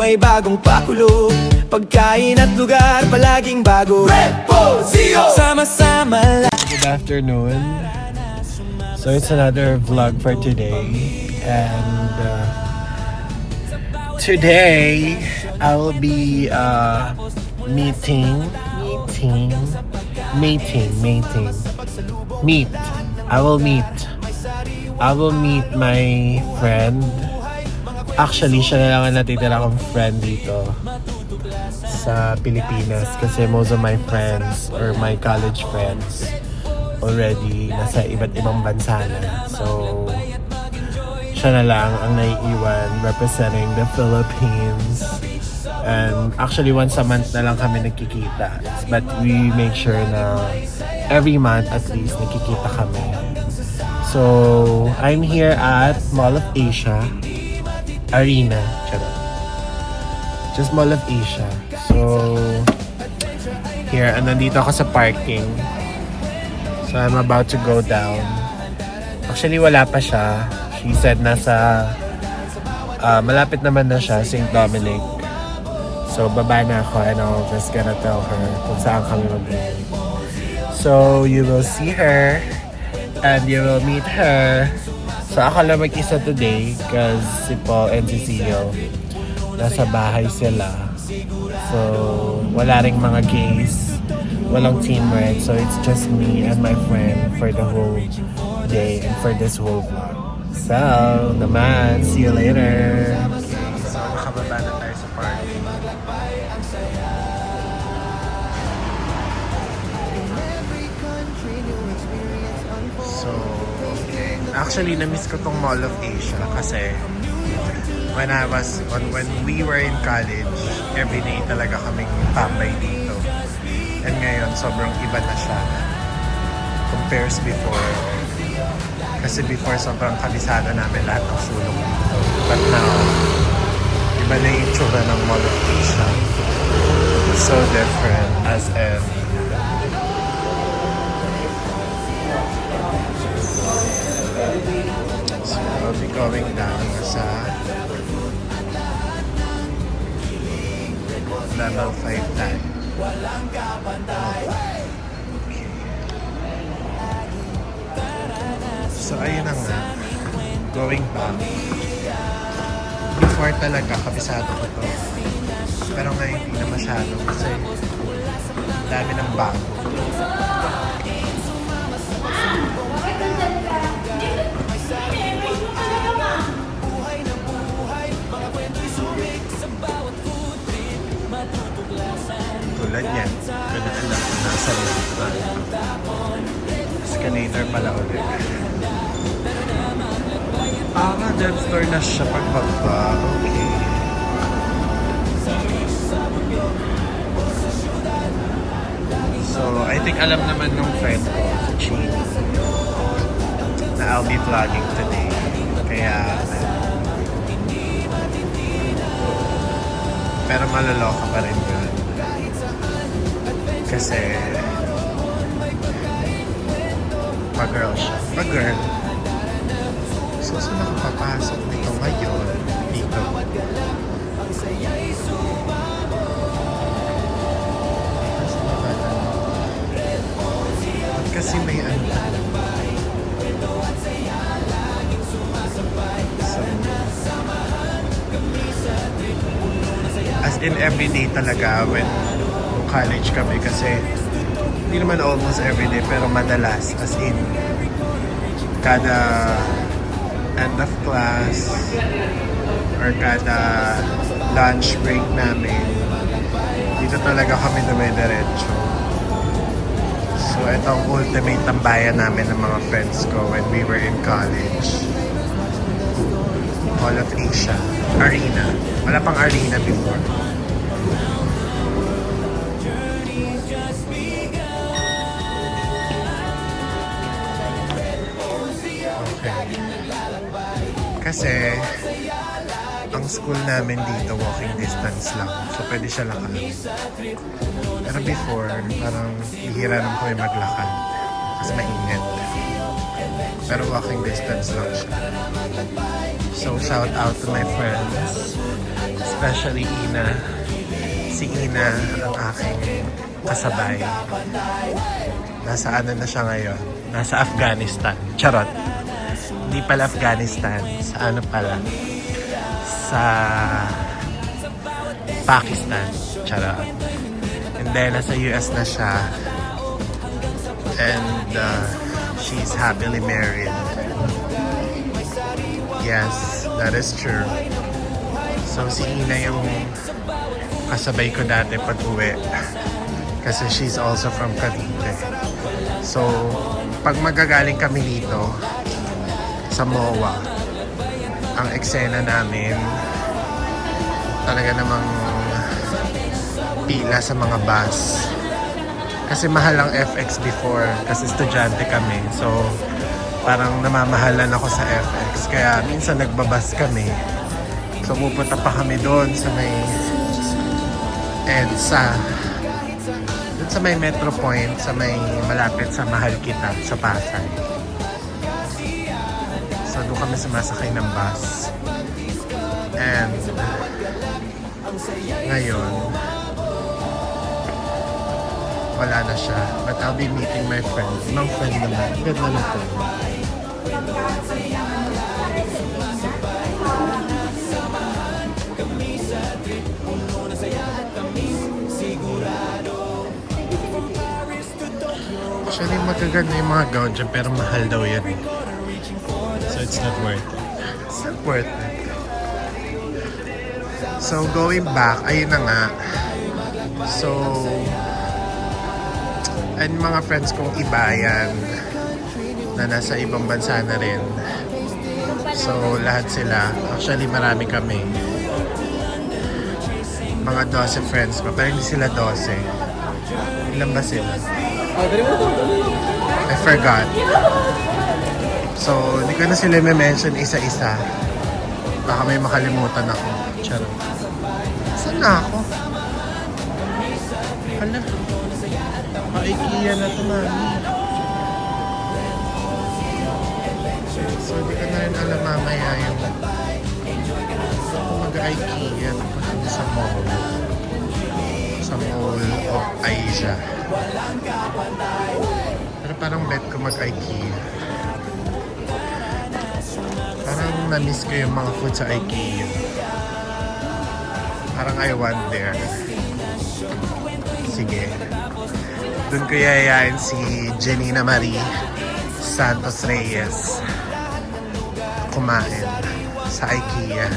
may bagong pakulo. Pagkain at lugar palaging bago. Reposio! Sama-sama lang. Good afternoon. So it's another vlog for today, and today I will be I will meet my friend. Actually, siya na lang ang natitira kong friend dito sa Pilipinas kasi most of my friends or my college friends already nasa iba't ibang bansa na. So, siya na lang ang naiiwan representing the Philippines. And actually, once a month na lang kami nagkikita. But we make sure na every month at least nagkikita kami. So, I'm here at Mall of Asia. Arena. Charot. Just Mall of Asia. So, here, nandito ako sa parking. So, I'm about to go down. Actually, wala pa siya. She said nasa, malapit naman na siya, St. Dominic. So, baba na ako and I'll just gonna tell her kung saan kami mag-meet. So, you will see her and you will meet her. So, ako lang mag-isa today because si Paul and si Cecile nasa bahay sila. So, wala ring mga gays. Walang teamwork. So, it's just me and my friend for the whole day and for this whole vlog. So, naman, see you later. Okay, so nakababa na tayo sa parking. So, okay. Actually, na-miss ko tong Mall of Asia kasi when we were in college, every day talaga kaming tambay dito. And ngayon, sobrang iba na siya compares before. Kasi before, sobrang kabisado namin lahat ng sulok dito. But now, iba na yung itsura ng Mall of Asia. It's so different as in so, I'll be going down sa level 5 tayo. So, ayun na nga. Going back. Before talaga, kabisado ko to. Pero ngayon, hindi na masyado kasi dami ng bago. Tulad yan. Ganaan lang kung nasa escalator pala ulit. Gem store na siya pagbaba. Okay. So, I think alam naman nung friend ko, si Chin, na I'll be vlogging today. Kaya, pero maloloka pa rin yun. Kasi, pag-girl siya. Pag-girl. So, saan ako papasok dito ngayon? Dito. At kasi may ano. So, as in everyday talaga when college kami kasi hindi naman almost everyday pero madalas as in kada end of class or kada lunch break namin dito talaga kami dumidiretso. So ito ang ultimate tambayan namin ng mga friends ko when we were in college. Mall of Asia Arena. Wala pang Arena before. Kasi ang school namin dito walking distance lang. So pwede siya lakad. Pero before, parang hihira naman kami maglakad. Kasi mainit. Pero walking distance lang siya. So shout out to my friends, especially Ina. Si Ina ang aking kasabay. Nasa ano na siya ngayon? Nasa Afghanistan. Charot. Hindi pala Afghanistan. Sa ano pala? Sa Pakistan. Charot. And then, nasa US na siya. And she's happily married. Yes, that is true. So, si Ina yung kasabay ko dati pag uwi. Kasi she's also from Cavite. So, pag magagaling kami dito sa MOA, ang eksena namin talaga namang pila sa mga bus. Kasi mahal ang FX before kasi estudyante kami. So, parang namamahalan ako sa FX. Kaya minsan nagbabas kami. So, pupunta pa kami doon sa may EDSA. Doon sa may Metro Point, sa may malapit sa Mahal Kita, sa Pasay. So, doon kami sumasakay ng bus. And ngayon, wala na siya. But I'll be meeting my friend. Ibang friend naman. Ganda na to. Actually, magaganda yung mga gown dyan, pero mahal daw yan. So, it's not worth it. It's not worth it. So, going back, ayun na nga. So, and mga friends kong iba yan na nasa ibang bansa na rin. So, lahat sila. Actually, marami kami. Mga 12 friends ko. Pero hindi sila 12. Ilan ba sila? I forgot. So, hindi ko na sila mention isa-isa. Baka may makalimutan ako. Charot. Saan na ako? Hala. Pa-IKEA na ito, mami. So, di ko na rin alam mamaya yung mag-IKEA sa mall. Sa Mall of Asia. Pero parang bet ko mag-IKEA. Parang na-miss ko yung mga food sa IKEA. Parang I want there. Sige. Doon ko yayain si Janina Marie Santos Reyes kumain sa IKEA.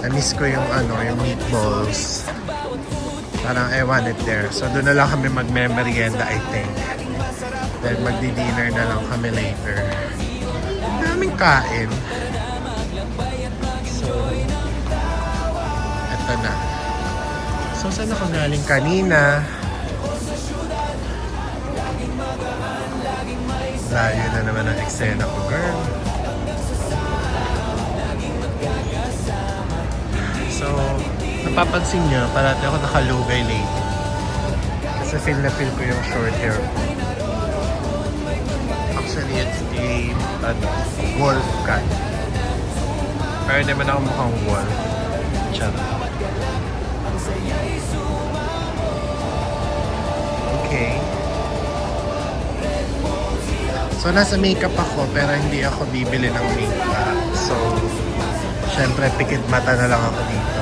Na-miss ko yung yung meatballs. Parang I want it there. So doon na lang kami mag-merienda, I think. Then magdi-dinner na lang kami later. Daming kain. So, eto na. So, saan ako galing kanina? Layo na naman ang eksena ko, girl. So, napapansin nyo, parati ako nakalugay late. Kasi feel na feel ko yung short hair ko. Actually, it's a wolf cut. Pero naman ako mukhang wolf. Charot. Okay. So, nasa makeup ako, pero hindi ako bibili ng makeup. So, syempre, pikit mata na lang ako dito.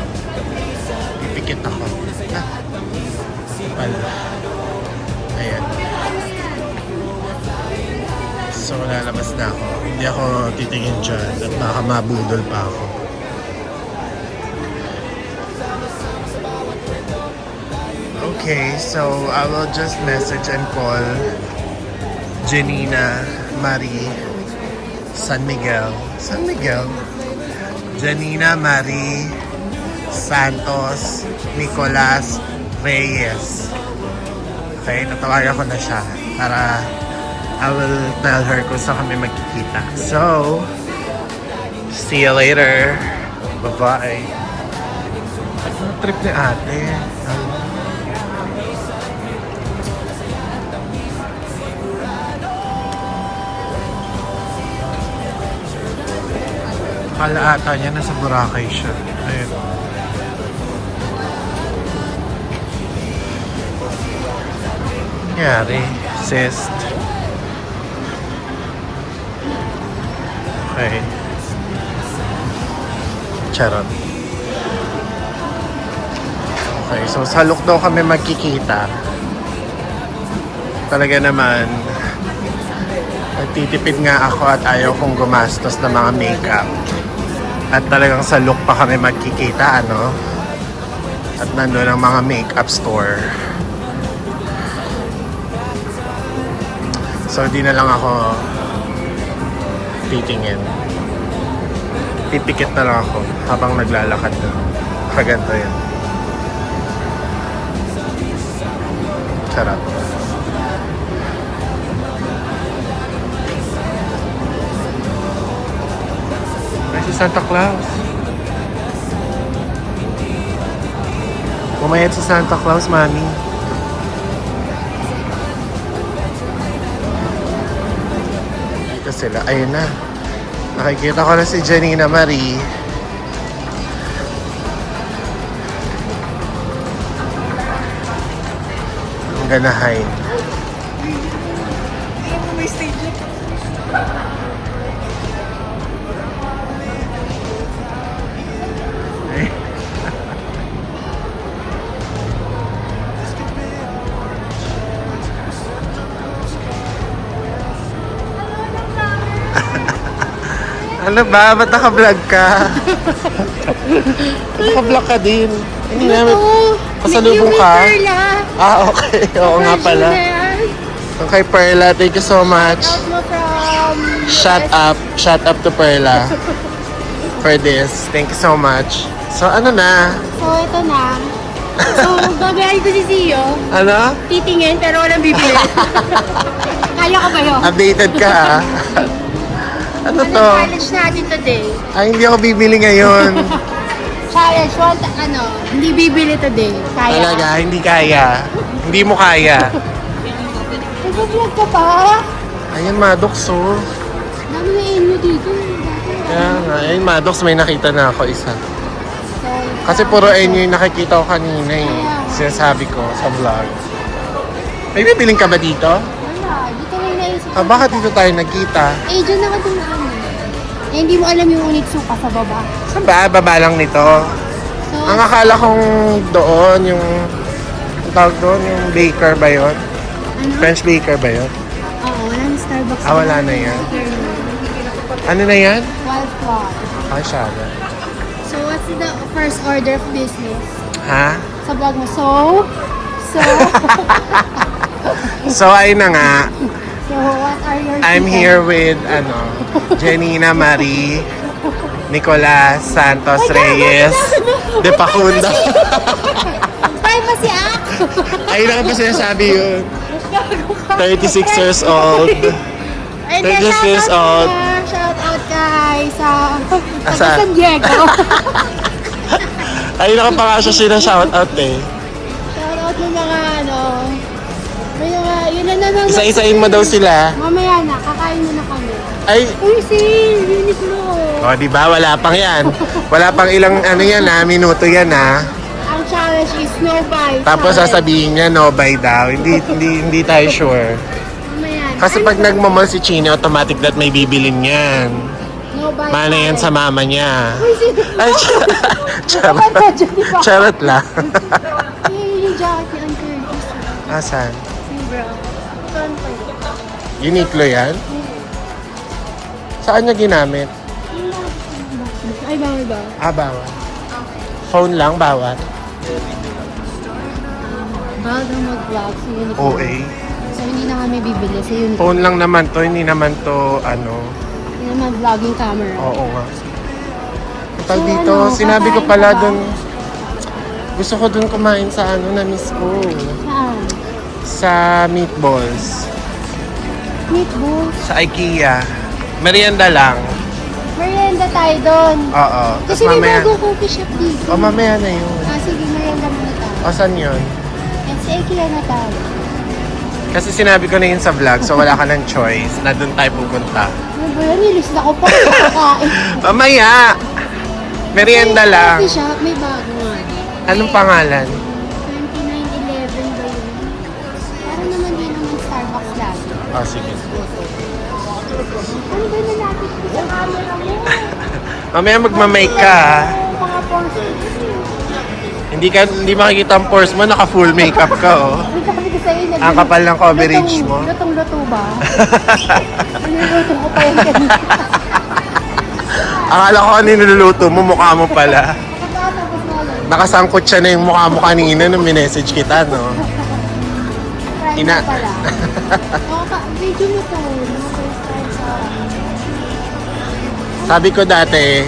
Pipikit ako. Pala. Ayan. So, lalabas na ako. Hindi ako titingin dyan at baka mabudol pa ako. Okay, so I will just message and call Janina Marie San Miguel. San Miguel? Janina Marie Santos Nicolas Reyes. Okay, natawagan ko na siya para I will tell her kung saan kami magkikita. So, see you later. Bye-bye. Ano trip ni ate? Akala ata niya nasa Boracay siya. Ayun. Nangyari. Cyst. Okay. Charot. Okay, so sa look daw kami magkikita. Talaga naman, nagtitipid nga ako at ayaw kong gumastos ng mga makeup. At talagang sa look pa kami magkikita, ano? At nandun ang mga makeup store. So, di na lang ako titingin. Pipikit na lang ako habang naglalakad na. Kaganto yan. Sarap. Ay, si Santa Claus. Pumayat si Santa Claus, mami. Dito sila. Ayun na. Nakikita ko na si Janina Marie. Ang ganahay. Ano ba? Ba't naka-vlog ka? Naka-vlog ka din. Hindi namin. Pasalubong ka? Ah, okay. Oo nga pala. Okay, Perla. Thank you so much. Shut up. Shut up to Perla. For this. Thank you so much. So, ano na? So, ito na. So, gagawin ko si Zio. Ano? Titingin, pero walang bibili. Kaya ko ba yun? Updated ka, ah. Ano to? Challenge natin today. Ay, hindi ako bibili ngayon. Challenge, hindi bibili today. Kaya. Talaga, hindi kaya. Hindi mo kaya. Nag-vlog ka pa? Ayan, Maddox, oh. Dami na inyo dito. Kaya nga, ayun, Maddox, may nakita na ako isa. So, Kasi puro enyo yung nakikita ko kanina eh. Sinasabi ko sa vlog. May bibiling ka ba dito? wala. Dito lang naisip. Ah, bakit dito tayo nagkita? Eh, dyan ako dumaan. Eh, hindi mo alam yung Onitsuka sa baba. Saan ba? Baba lang nito. So, Ang akala kong doon, yung... Ang tawag doon, yung baker ba yun? ano? French baker ba yun? Oo, wala na Starbucks. Ah, wala na yan. Ano na yan? Wildflower. Ay, sana. So, what's the first order of business? Ha? Sa vlog mo. So, So, ayun na nga. what are your I'm here with, Janina Marie, Nicolas Santos Reyes, de Pacunda. Privacy Act! Ayun na ba sinasabi yun? 36 years old. And 36 years old. Shout out kay sa Asa? San Diego. Ayun na pa nga siya sinashoutout eh. Shout out ng mga may mga, yun na naman. Isa-isain mo daw sila. Mamaya na, kakain mo na kami. Ay, Uy, si Uniqlo. o di ba wala pang yan. Wala pang ilang yan minuto yan Ang challenge is no buy. Tapos challenge. sasabihin niya no buy daw. Hindi tayo sure. Mamaya na. Kasi pag nagmamall si Chini, automatic that may bibilin yan. No buy. Mana yan sa challenge. mama niya. Uy, si Ay, charot. Charot lang. yung jacket ni Uncle Curtis. Asan? Hey, bro. Saan pa yun? Uniqlo yan? Saan niya ginamit? Ay, bawal ba? Ah, bawal. Phone lang, bawal. Bawal daw mag-vlog sa Uniqlo. OA. So, hindi na kami bibili sa Uniqlo. Phone lang naman to, hindi naman to, Hindi naman vlogging camera. Oo nga. Tag So, dito, sinabi ko kakain pala ka ba? dun, gusto ko dun kumain sa na-miss ko. Saan? Sa meatballs. Meatballs. Sa IKEA. Merienda lang. Merienda tayo doon. Oo. Kasi Tapos may mamaya, bagong coffee shop dito. mamaya na yun. Ah, sige, merienda muna tayo. O, saan yun? At sa IKEA na tayo. Kasi sinabi ko na yun sa vlog, so wala ka ng choice na doon tayo pupunta. Ano ba yan? Nilis na ko pa kakain. Mamaya! Merienda lang. Coffee shop, may bago nga. Anong pangalan? 2911 ba yun? Para naman din naman Starbucks lagi. Oh, sige. Ano ba yung nalapit ko sa camera mo? Mamaya magmamake ka, ha? Mga portion. Hindi makikita ang pores mo, naka full makeup ka, oh. Ang sabi ko sa'yo, Ang kapal ng coverage mo. Lutong-luto ba? Niluluto ko pa yan kanina. Akala ko ano yung niluluto mo, mukha mo pala. Tapos na lang. Nakasangkot siya na yung mukha mo kanina nung minessage kita, no? Friend Ina- ko pala. Video mo to. Mga first time sa... Sabi ko dati,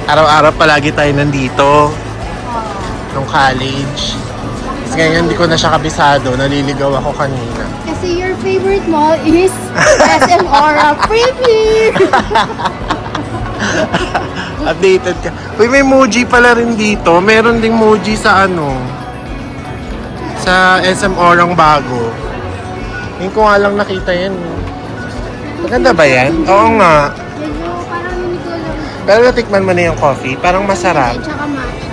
araw-araw palagi tayo nandito, nung college. Tapos ngayon hindi ko na siya kabisado, naliligaw ako kanina. Kasi your favorite mall is SM Aura Premier. Updated ka. Uy, may Muji pala rin dito. Meron ding Muji sa ano, sa SM Orang bago. Hindi ko nga lang nakita yan. Maganda ba yan? Oo nga. Medyo parang hindi ko lang. Pero natikman mo na yung coffee. Parang masarap. Tsaka matcha.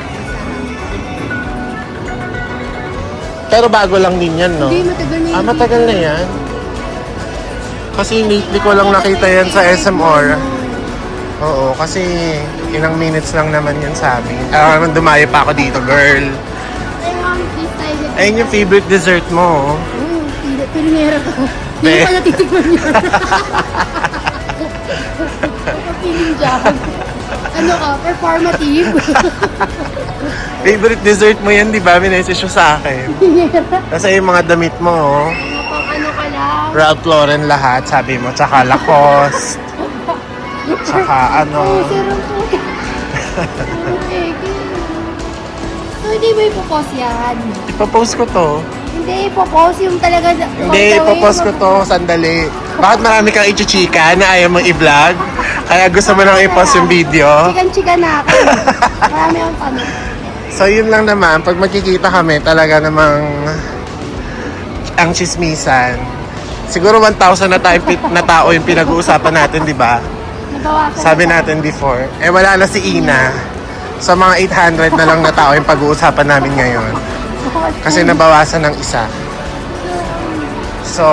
Pero bago lang din yan, no? Hindi, matagal na yun. Matagal na yan. Kasi lately ko lang nakita yan sa SM Aura. Oo, kasi ilang minutes lang naman yan sa amin. Dumayo pa ako dito, girl. Ayun yung favorite dessert mo. Pilinera ko. Hindi ko pala titigman yun. Piling job. Ano ka, performative. Favorite dessert mo yan, di ba? Minessage mo sa akin. Kasi yung mga damit mo, oh. Mga pang ano ka lang. Ralph Lauren lahat, sabi mo. Tsaka Lacoste. Tsaka ano. Oh, sarap po. So, hindi mo ipopost yan. Ipapost ko to. Hindi, ipopost yung talaga. Hindi, ipapost ko to. Sandali. Bakit marami kang ichichika na ayaw mong i-vlog? Kaya gusto mo nang i-post yung video? Chikan-chika na ako. Marami ang tanong. So yun lang naman, pag magkikita kami, talaga namang ang chismisan. Siguro 1,000 na tao yung pinag-uusapan natin, di ba? Nabawasan. Sabi natin before. Eh wala na si Ina. So mga 800 na lang na tao yung pag-uusapan namin ngayon. Kasi nabawasan ng isa. So,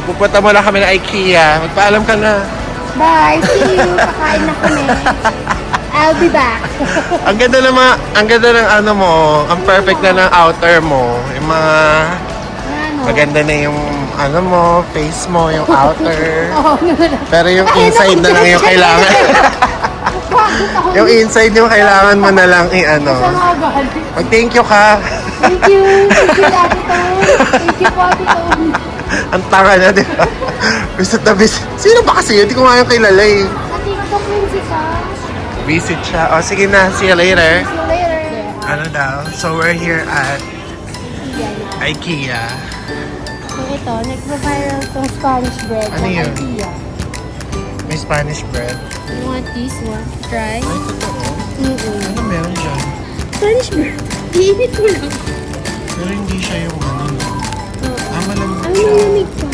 pupunta muna kami ng IKEA. Magpaalam ka na. Bye, see you. Kakain na kami. I'll be back. Ang ganda ng ano mo, ang perfect na ng outer mo. Yung mga Ano? maganda na yung ano mo, face mo, yung outer. Oo, Pero yung inside na lang yung kailangan. Yung inside yung kailangan mo na lang i-ano. Mag-thank you ka. Thank you. Thank you, Ate Tom. Thank you po, Ate Tom. Ang tanga na, di ba? Visit na visit. Sino ba kasi yun? Hindi ko nga yung kilala eh. Ate ko, Princess, ha? Visit siya. O sige na, see you later. See you later. Ano daw? So we're here at Yan. IKEA. So ito, nagpa-viral tong Spanish bread. Ano ng yun? IKEA. May Spanish bread. You want this one? Try? Ay, totoo. Ano meron dyan? Spanish bread. Iinit ko lang. Pero hindi siya yung ano. Malambot Ang siya. malamig pa.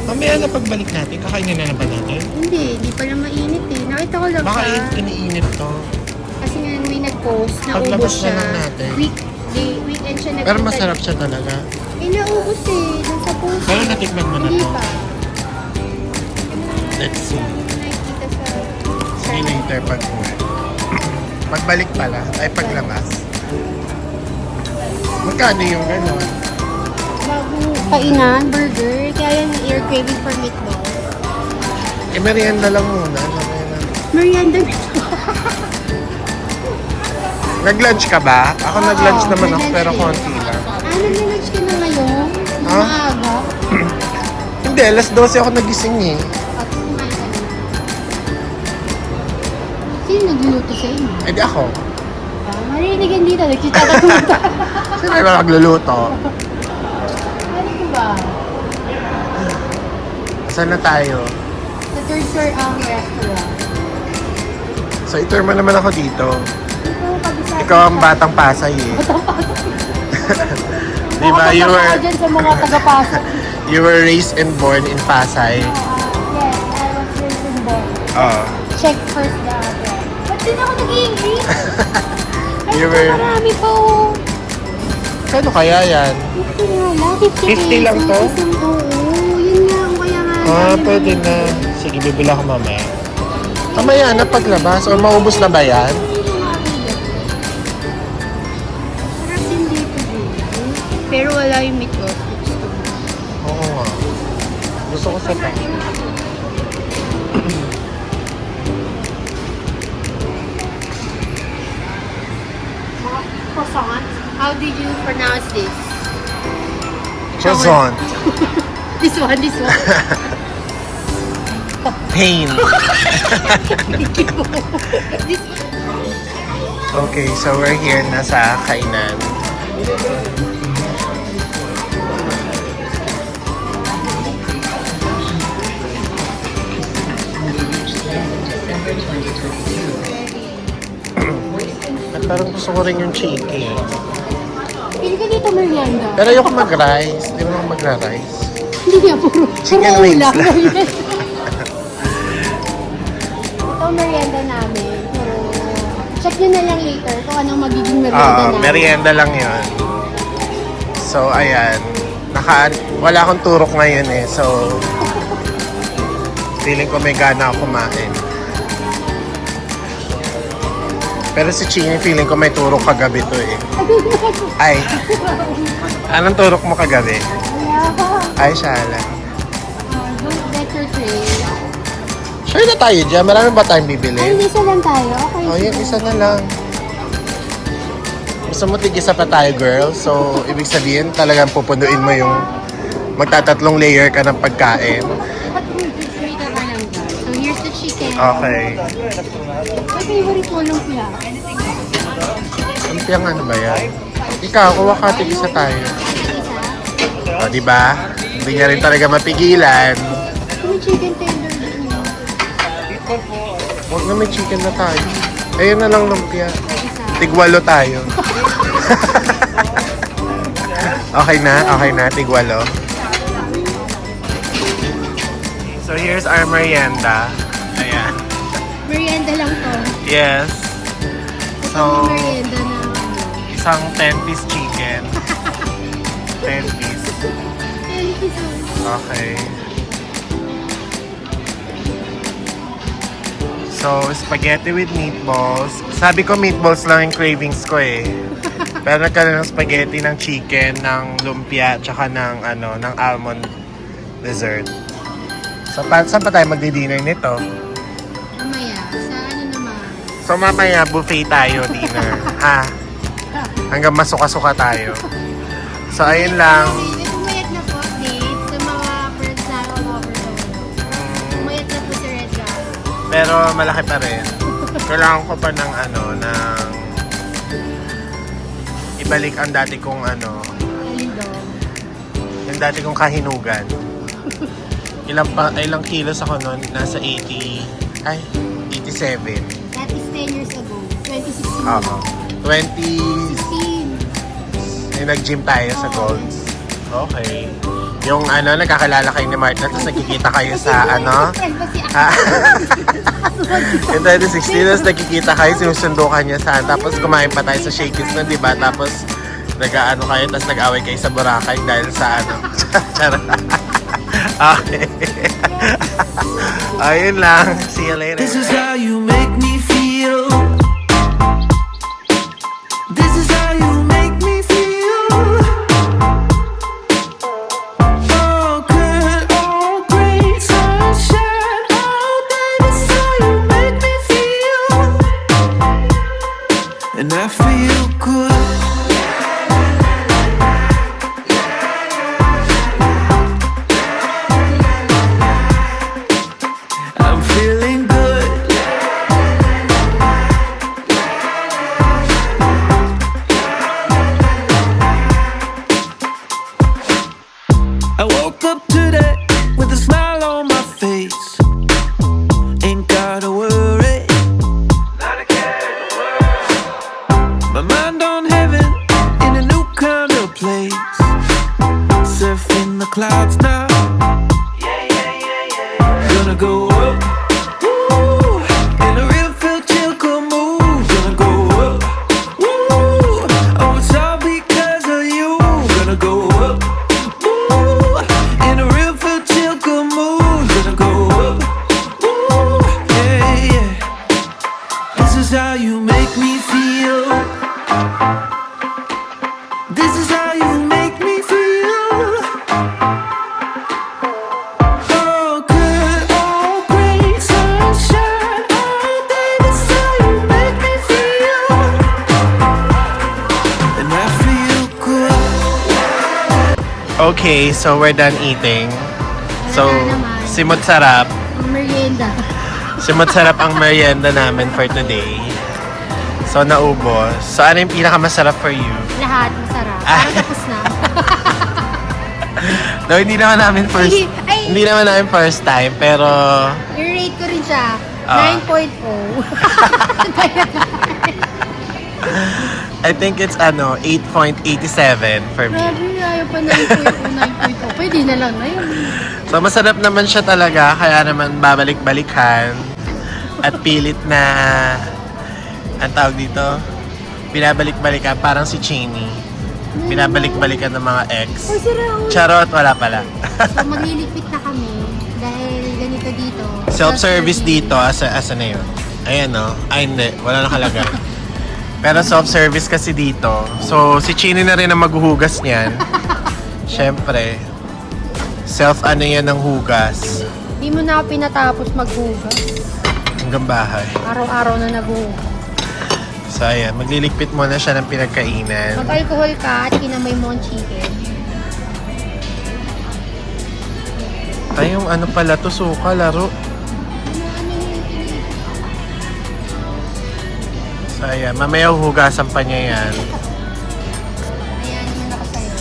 Mamaya na pagbalik natin, kakainin na ba natin? Hindi pala mainit eh. Nakita ko lang Baka siya. iniinit to. Kasi nga may nag-post, Paglabas naubos na siya. lang natin. Weekend siya Pero masarap siya talaga. Eh, naubos eh. Dun sa post. Pero natikman mo na Hindi to. pa. Let's see. Nakikita sa... See later pag uwi. Pagbalik pala, ay paglabas. Magkano yung gano'n? Bago kainan, burger. Kaya yung ear craving for meatball. Eh, merienda lang muna. Mamaya na. Merienda. Nag-lunch ka ba? Ako nag-lunch Oo, naman ako, nag-lunch pero din. konti lang. Nag-lunch ka na ngayon? Ha? Maaga? Hindi, alas 12 ako nagising eh. At kumain ka na. Sino nagluluto sa inyo? Eh di ako. Marinig yan dito. Nagsitatagod ka. Sino ba nagluluto? Ano ko ba? Saan na tayo? Sa third floor ang restaurant. So, itour mo naman ako dito. Ito, kabisado Ikaw ang batang Pasay eh. Di ba? You Ako were, dyan sa mga tagapasok. you were raised and born in Pasay. Yes, I was raised in Bonn. Oh. Check first the address. Ba't din ako nag-i-English? Ay, You were- marami pa oh. Kano kaya yan? 50 nga lang. 50 lang to? Oo, yun nga. Ang kaya nga. Ah, pwede na. Sige, bibila ko mamaya. Mamaya na paglabas. O maubos na ba yan? Sarap din dito. Pero wala yung meatloaf. Oo nga. Gusto ko sa pa. Croissant? How did you pronounce this? Croissant. This one. Pain. This Okay, so we're here na sa kainan. At parang gusto ko rin yung chicken. Pili ka dito, merienda. Pero ayoko mag-rice. Hindi mo lang magra-rice. Hindi niya, puro Chicken wings ulam. lang. Ito merienda namin. Pero, check nyo na lang later kung anong magiging merienda namin. Merienda lang yun. So, ayan. Wala akong turok ngayon eh. So, feeling ko may gana ako kumain. Pero si Chini, feeling ko may turok kagabi to eh. Ay, anong turok mo kagabi? Wala ka. Ay, shala. Don't better trade. Sure na tayo dyan. Marami ba tayong Ay, bibili? isa lang tayo. Okay. O, yung isa na lang. Gusto mo tig-isa pa tayo, girl? So, ibig sabihin, talagang pupunuin mo yung magtatatlong layer ka ng pagkain. Wait ka lang guys. So, here's the chicken. Okay. My favorite mo lumpia. Lumpia nga ano ba yan? Ikaw, kuha ka, tig-isa tayo. Isa. O, diba? Hindi niya rin talaga mapigilan. May chicken tender din. Huwag na may chicken na tayo. Ayun na lang lumpia. Isa. Tigwalo tayo. Okay na, tigwalo. So here's our merienda. Ayan. Merienda lang to. Yes. Ito So, yung merienda na isang 10-piece chicken. 10-piece. 10 pesos. Okay. So, spaghetti with meatballs. Sabi ko meatballs lang yung cravings ko eh. Pero nagkaroon ng spaghetti, ng chicken, ng lumpia, tsaka ng, ng almond dessert. So, saan pa tayo magdi-dinner nito? Mamaya, sa ano naman? So, mamaya buffet tayo, dinner. Ha? Hanggang masuka-suka tayo. So, ayun lang. May pumayat na po, Dave, sa mga friends na all over the world. Pumayat na po si Red Guy. Pero malaki pa rin. Kailangan ko pa ng ibalik ang dati kong Lindong. yung dati kong kahinugan. Ilang kilos ako noon? Nasa 87. That is 10 years ago. 2016. Oo. 16. Nag-gym tayo sa Golds. Okay. Yung nagkakalala kayo ni Martin, tapos nagkikita kayo sa Friend pa si Ah. Yung 2016, tapos nagkikita kayo, sinusundukan niya saan. Tapos kumain pa tayo sa Shakey's na, di ba? Tapos kayo, tapos nag-away kayo sa Boracay dahil sa Charot. Okay. Ayun lang. See you later. This is how you make me feel. This is how you make me feel. All good, all great, sunshine all day. This is how you make me feel. And I feel good. I'm feeling good. I woke up today with a smile on my face. Ain't gotta worry. My mind on heaven in a new kind of place. clouds now. Gonna go up, woo, in a real feel chill mood. Gonna go up, woo, oh it's all because of you. Gonna go up, woo, in a real feel chill mood. Gonna go up, woo, yeah, yeah. This is how you make me feel. This is how you make me feel. Oh, good, oh, great sunshine all day. This is how you make me feel. And I feel good. Okay, so we're done eating. So, Wala naman. simot sarap. Ang merienda. Simot sarap ang merienda namin for today. So, naubos. So, ano yung pinakamasarap for you? Lahat masarap. Parang tapos na. No, hindi naman namin first Ay. hindi naman namin first time, pero I-rate ko rin siya. Ah. 9.0. I think it's 8.87 for me. Grabe, ayaw pa 9.0. Pwede na lang na yun. So, masarap naman siya talaga, kaya naman babalik-balikan at pilit na ang tawag dito, binabalik-balikan parang si Chinny. Binabalik-balikan ng mga ex. Uy, sira. Charot, wala pala. So, magliligpit na kami dahil ganito dito. Self-service dito, asa na yun? Ayan no? Ay hindi, wala nakalagay. Pero self-service kasi dito. So, si Chini na rin ang maghuhugas niyan. Siyempre, self-ano yan ng hugas. Di mo na ako pinatapos maghugas. Hanggang bahay. Araw-araw na naghugas. So, ayan, magliligpit muna siya ng pinagkainan. Mag-alcohol ka at kinamay mo ang chicken. Tayong ano pala to, suka, laro. So, ayan, mamaya huhugasan pa niya yan. Ayan, naman ako sa'yo.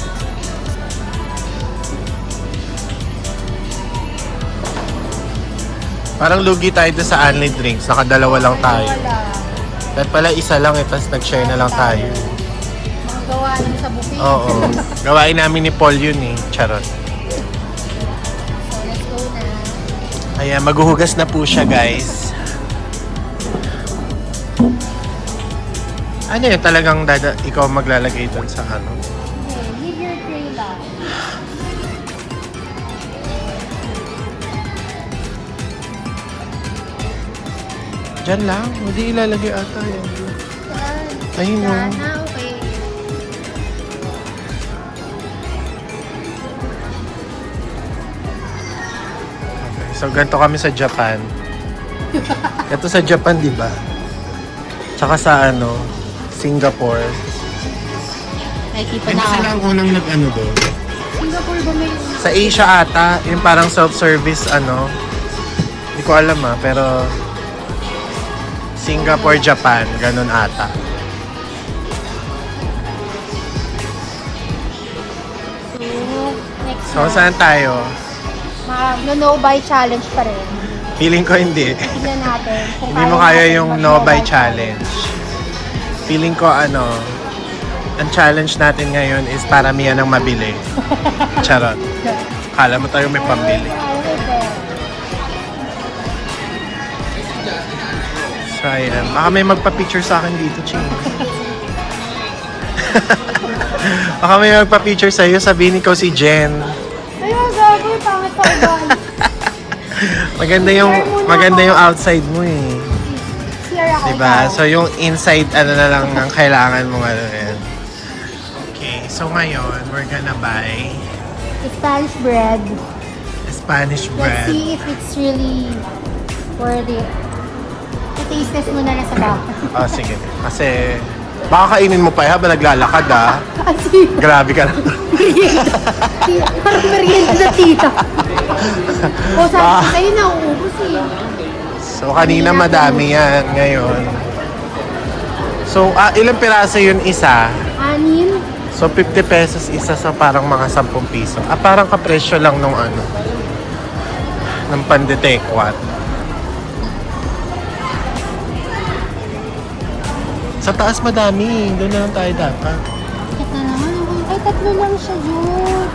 Parang lugi tayo doon sa only drinks. Nakadalawa lang tayo. Wala. Dahil pala isa lang tapos nag-share na lang tayo. Mga gawain sa buffet. Oo. Gawain namin ni Paul yun eh. Charot. So, let's go na. Ayan, maghuhugas na po siya guys. Ano yun talagang ikaw maglalagay doon sa ano? Okay, leave your tray lang. Diyan lang. Hindi ilalagay ata yan. Saan? Ayun o. Saan? Ah, okay. Okay. So, ganito kami sa Japan. Ito sa Japan, di ba? Tsaka sa ano, Singapore. Nakikita Hindi na sila ako. ang unang nag-ano doon. Singapore ba may... Sa Asia ata, yung parang self-service ano. Hindi ko alam pero Singapore, Japan, ganun ata. So, next So, saan tayo? No-buy challenge pa rin. Feeling ko hindi. Tignan natin. Kung Hindi mo kaya natin yung mag-no-buy no-buy challenge. Feeling ko ang challenge natin ngayon is paramihan ng mabili. Charot. Kala mo tayo may pambili. So, ayan. Baka may magpa-picture sa akin dito, Ching. Baka may magpa-picture sa'yo, sabihin ikaw si Jen. Ayun, gago. Pangit pa uban. Maganda yung outside mo eh. Here ako. Diba? So, yung inside, ano na lang ang kailangan mo yan. Okay, so ngayon, we're gonna buy Spanish bread. Spanish Let's bread. see if it's really worth it. I-taste test mo na lang sa bahay. Oh, sige. Kasi, baka kainin mo pa habang naglalakad Kasi, Grabe ka na. parang merienda na tita. O, sabi ko sa'yo, nauubos eh. So, kanina madami yan ngayon. So, ilang piraso yun isa? Anim. So, 50 pesos isa sa parang mga 10 piso. Parang kapresyo lang nung ng pandetekwat. Sa taas madami. Doon na lang tayo dapat. Bakit na naman? Ay, tatlo lang siya, Jude.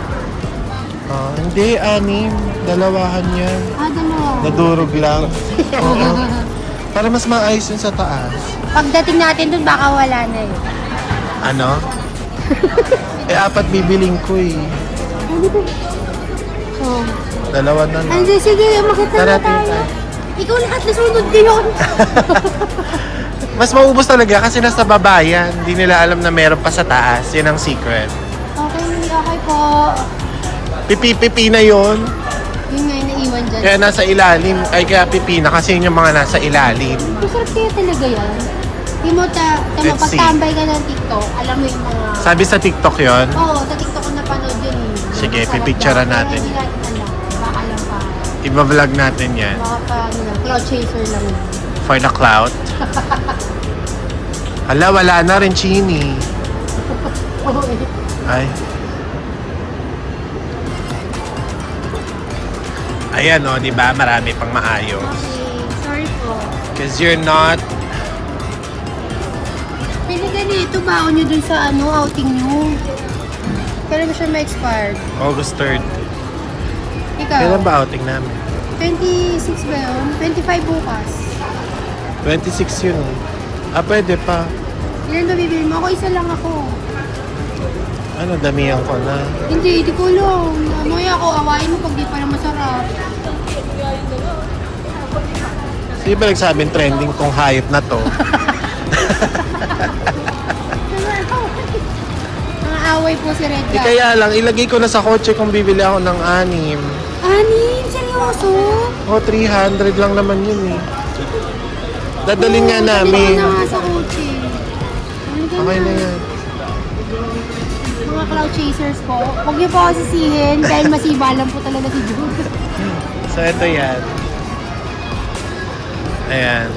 Hindi, 6. Dalawahan yan. Dalawa. Nadurog lang. Oo. Para mas maayos yun sa taas. Pagdating natin dun, baka wala na eh. Ano? 4 bibiling ko eh. Oh. Dalawa na lang. Anzi, sige, makita Tara, na tayo. tayo. Ikaw lahat nasunod ko yun. Mas maubos talaga kasi nasa baba yan. Hindi nila alam na meron pa sa taas. Yan ang secret. Okay po. Pipi-pipi na yon. Yun nga yung naiwan dyan. Kaya nasa ilalim. Ay kaya pipi na kasi yun yung mga nasa ilalim. Masarap kaya talaga yan. Di mo, Let's see. pagtambay ka ng TikTok, alam mo yung mga... Sabi sa TikTok yon. Oo, sa TikTok ko napanood yun eh. Sige, Masarap pipicturean daw. natin. Kaya hindi natin alam. Baka alam pa. Iba-vlog natin yan. Baka pa, cloud chaser lang yun. For the clout. Hala, wala na rin, Chini. Oo eh. Ay. Ayan o, di ba? Marami pang maayos. Okay, sorry po. Because you're not... Pili ganito, baon nyo dun sa outing nyo. Kailan ba siya ma-expired? August 3rd. Ikaw? Kailan ba outing namin? 26 ba yun? 25 bukas. 26 yun. Pwede pa. Ilan ba bibili mo? Ako isa lang ako. Ano, damihan ko na. Hindi ko lang. Mamaya ako, awain mo pag di pa na masarap. Sino ba nagsabing trending tong hayop na to? Mga away po si Red Di Guy. kaya lang, ilagay ko na sa kotse kung bibili ako ng 6. Anim? Seryoso? O, 300 lang naman yun eh. Dadalhin nga Oo, namin. dadalhin ko na nga sa kotse. Okay na yan. Mga cloud chasers po. Huwag niyo po ako sisihin dahil masiba lang po talaga si Jude. So, ito yan. Ayan.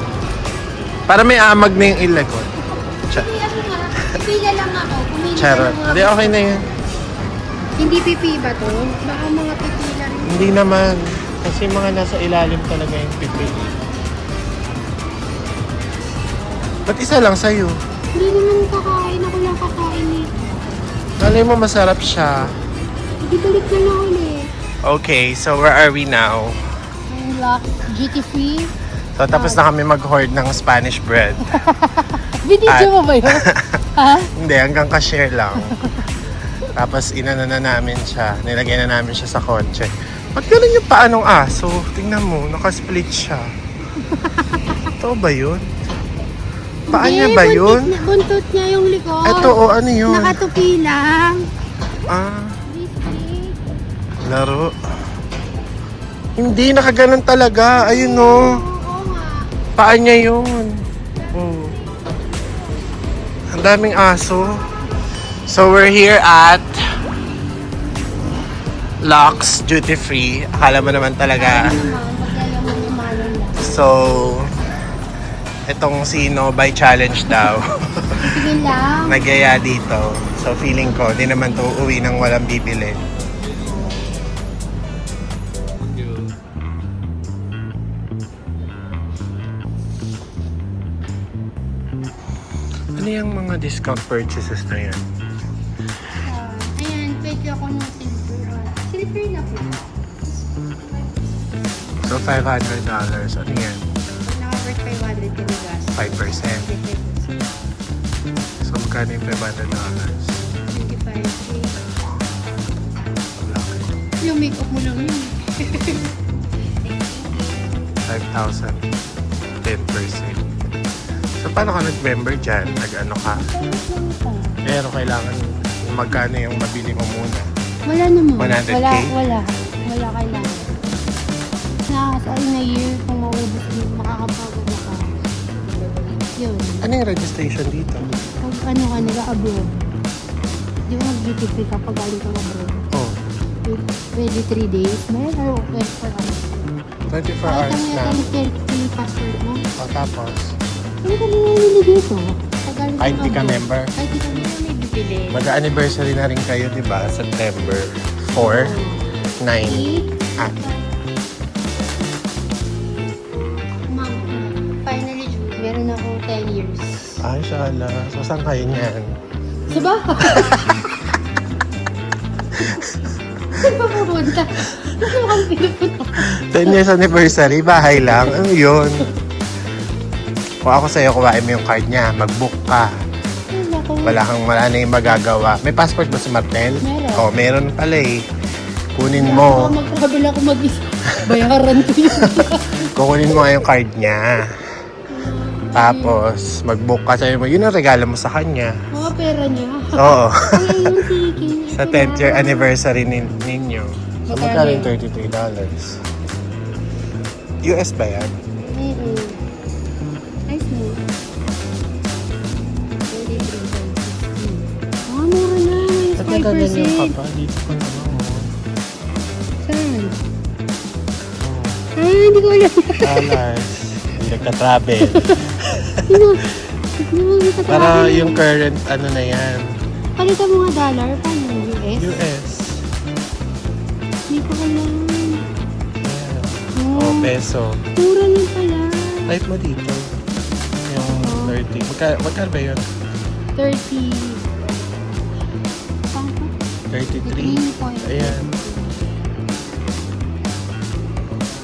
Para may amag na yung ilagon. Hindi ano nga, pipila lang ako. Pumili ka Charot. ng mga... Hindi, okay na yan. Hindi pipi ba to? Baka mga pipila rin. Hindi naman. Kasi mga nasa ilalim talaga yung pipili. Ba't isa lang sa'yo? Hindi naman kakain. Ako lang kakain eh. Malay mo masarap siya. Hindi balik na lang ulit. Okay, so where are we now? Ang lock, GT free. So tapos na kami mag-hoard ng Spanish bread. Binidyo mo ba yun? Ha? Hindi, hanggang cashier lang. Tapos inano na namin siya. Nilagay na namin siya sa kotse. Ba't ganun yung paa ng aso? Tingnan mo, nakasplit siya. Ito ba yun? Paa niya ba yun? Buntot niya yung likod. Ito, ano yun? Nakatupi lang. Ah, Biscuit. laro. Hindi, nakaganon talaga. Ayun o. Oo nga. Paa niya yun. Oh. Ang daming aso. So we're here at Lux Duty Free. Akala mo naman talaga. Ano naman, maglayaman lang. So, itong sino by challenge daw. Sige lang. Nagyaya dito. So feeling ko, di naman to uwi ng walang bibili. Ano yung mga discount purchases na yan? Ayan, pwede ako ng silver. Silver na po. So $500. Ano yan? Naka-worth 500 ka na gas. 5%. So magkano yung $500? 25K. Laki. Yung make-up mo lang yun. 5,000. 10%. So paano ka nag-member dyan? Nag-ano ka? Pero kailangan magkano yung mabili mo muna. Wala naman. 100K? Wala kailangan. Na in a year, kung maubos mo, makakapagod na ka. Yun. Ano yung registration dito? Kung ano ka nila, abroad. Di ba mag-duty free kapag galing ka abroad? Oh, Pwede 3 days. Meron or 24 hours. 24 Kahit hours ang na. yung passport mo. O tapos, Ano ka nilili dito? Pag galing kahit di ka abroad. member, Kahit di ka member, may bibili. mag-anniversary na rin kayo, di ba? September 4, 9, ah, Ma'am, finally, meron ako 10 years. ay, sala. So, saan kayo niyan? Sa bahay? Saan pa pupunta? Saan kang pinupunta? 10 years anniversary, bahay lang. Ano yun? Kung ako sa'yo, kuhain mo yung card niya. Mag-book ka. Wala na yung magagawa. May passport ba si Martel? Meron. Oh, meron pala eh. Kunin mo. Baka mag-travel ako mag-isa. Bayaran ko yun. Kukunin mo nga yung card niya. Tapos, mag-book ka sa'yo mo. Yun ang regalo mo sa kanya. Mga pera niya. Oo. Ay, yung sige. Sa 10th year anniversary ninyo. So, magkano yung $33? US ba yan? Nice mo. Mura na. Minus 5%. Dito ko naman. Saan? Hindi ko alam. Dollars. Hindi nagka-travel. Hindi ko Para yung current, ano na yan. Palitan mo nga dollar. Paano? US? US. Hindi ko alam. O, peso. Mura lang pala. Type mo dito. Yung 30. Magkano ba yun? 30. Paano? 33. Ayan.